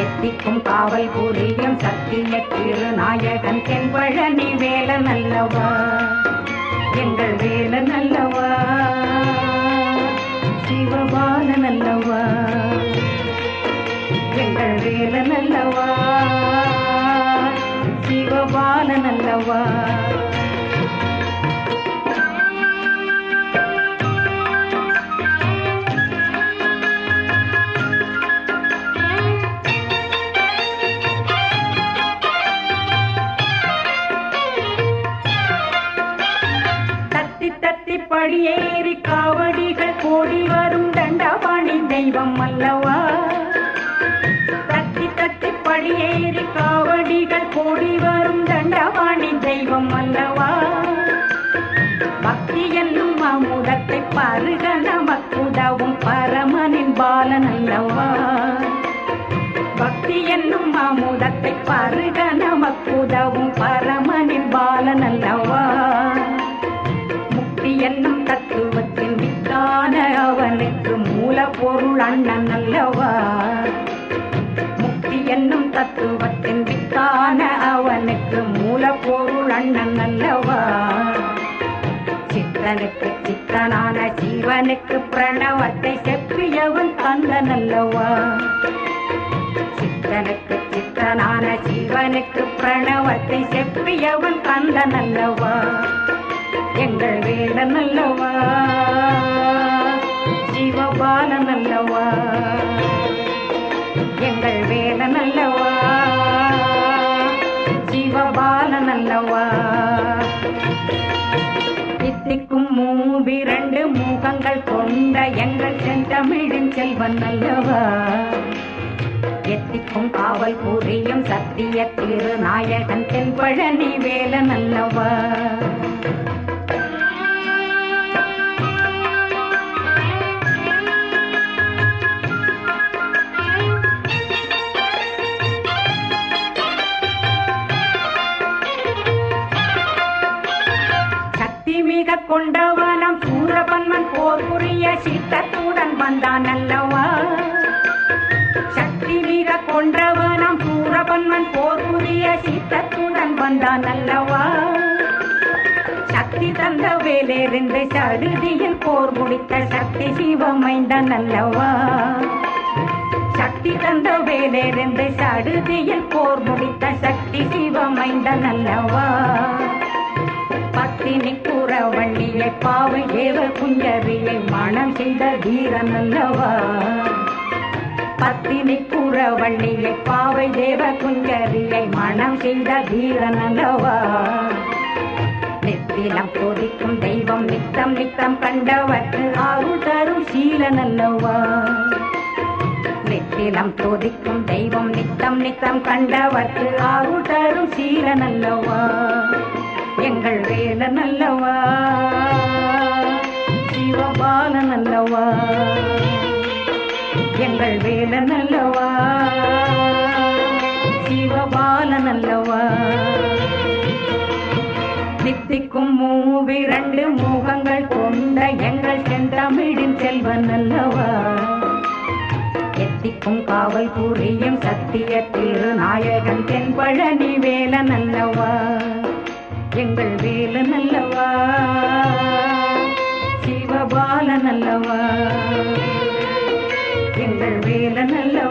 எத்திக்கும் காவல் புரியும் சத்திய திருநாயகன் தென்பழனி வேலன் அல்லவா. எங்கள் வேலன் அல்லவா, சிவபாலன் அல்லவா. எங்கள் வேலன் அல்லவா, சிவபாலன் அல்லவா. படியேறி காவடிகள் கோடி வரும் தண்டபாணி தெய்வம் அல்லவா. தத்தி தத்தி படியேறி காவடிகள் கோடி வரும் தண்டபாணி தெய்வம் அல்லவா. பக்தி என்னும் அமுதத்தை பருக நமக்குதவும் பரமனின் பாலன் அல்லவா. பக்தி என்னும் அமுதத்தை பருக நமக்குதவும் பரமனின் பாலன் அல்லவா. என்னும் தத்துவத்தின் வித்தான அவனுக்கு மூலப்பொருள் அண்ணன் அல்லவா. முக்தி என்னும் தத்துவத்தின் வித்தான அவனுக்கு மூலப்பொருள் அண்ணன் அல்லவா. சித்தனுக்கு சித்தனான சிவனுக்கு பிரணவத்தை செப்பியவன் கந்தன் அல்லவா. சித்தனுக்கு சித்தனான சிவனுக்கு பிரணவத்தை செப்பியவன் கந்தன் அல்லவா. எங்கள் வேலன் அல்லவா, சிவபாலன் அல்லவா எங்கள் வேலன் அல்லவா சிவபாலன் அல்லவா தித்திக்கும் மூவிரண்டு முகங்கள் கொண்ட எங்கள் செந்தமிழின் செல்வன் அல்லவா எத்திக்கும் காவல் புரியும் சத்திய திருநாயகன் தென்பழனி வேலன் அல்லவா மிக கொண்டவனம் சூரபன்மன் போர் புரிய சித்தத்துடன் வந்தான் அல்லவா சக்தி மிக கொண்டவனம் சூரபன்மன் போர் புரிய சித்தத்துடன் வந்தான் அல்லவா சக்தி தந்த வேலிருந்து சடுதியில் போர் முடித்த சக்தி சிவமைந்தான் அல்லவா சக்தி தந்த வேலிருந்து சடுதியில் போர் முடித்த சக்தி சிவமைந்தான் அல்லவா பத்தினி கூறவள்ளியை பாவை தேவ குஞ்சரியை மனம் செய்த வீரன் அல்லவா பத்தினி கூறவள்ளியை பாவை தேவ குஞ்சரியை மனம் செய்த வீரன் அல்லவா நித்திலம் கொதிக்கும் தெய்வம் நித்தம் நித்தம் கண்டவர்க்கு அருள் தரும் சீலன் அல்லவா நித்திலம் கொதிக்கும் தெய்வம் நித்தம் நித்தம் கண்டவர்க்கு அருள் தரும் சீலன் அல்லவா எங்கள் வேலன் அல்லவா சிவபாலன் அல்லவா எங்கள் வேலன் அல்லவா சிவபாலன் அல்லவா நித்திக்கும் மூவிரண்டு முகங்கள் கொண்ட எங்கள் செந்தமிழின் செல்வன் அல்லவா எத்திக்கும் காவல் புரியும் சத்திய திருநாயகன் தென்பழனி வேலன் அல்லவா எங்கள் வேலன் அல்லவா சிவபாலன் அல்லவா எங்கள் வேலன் அல்லவா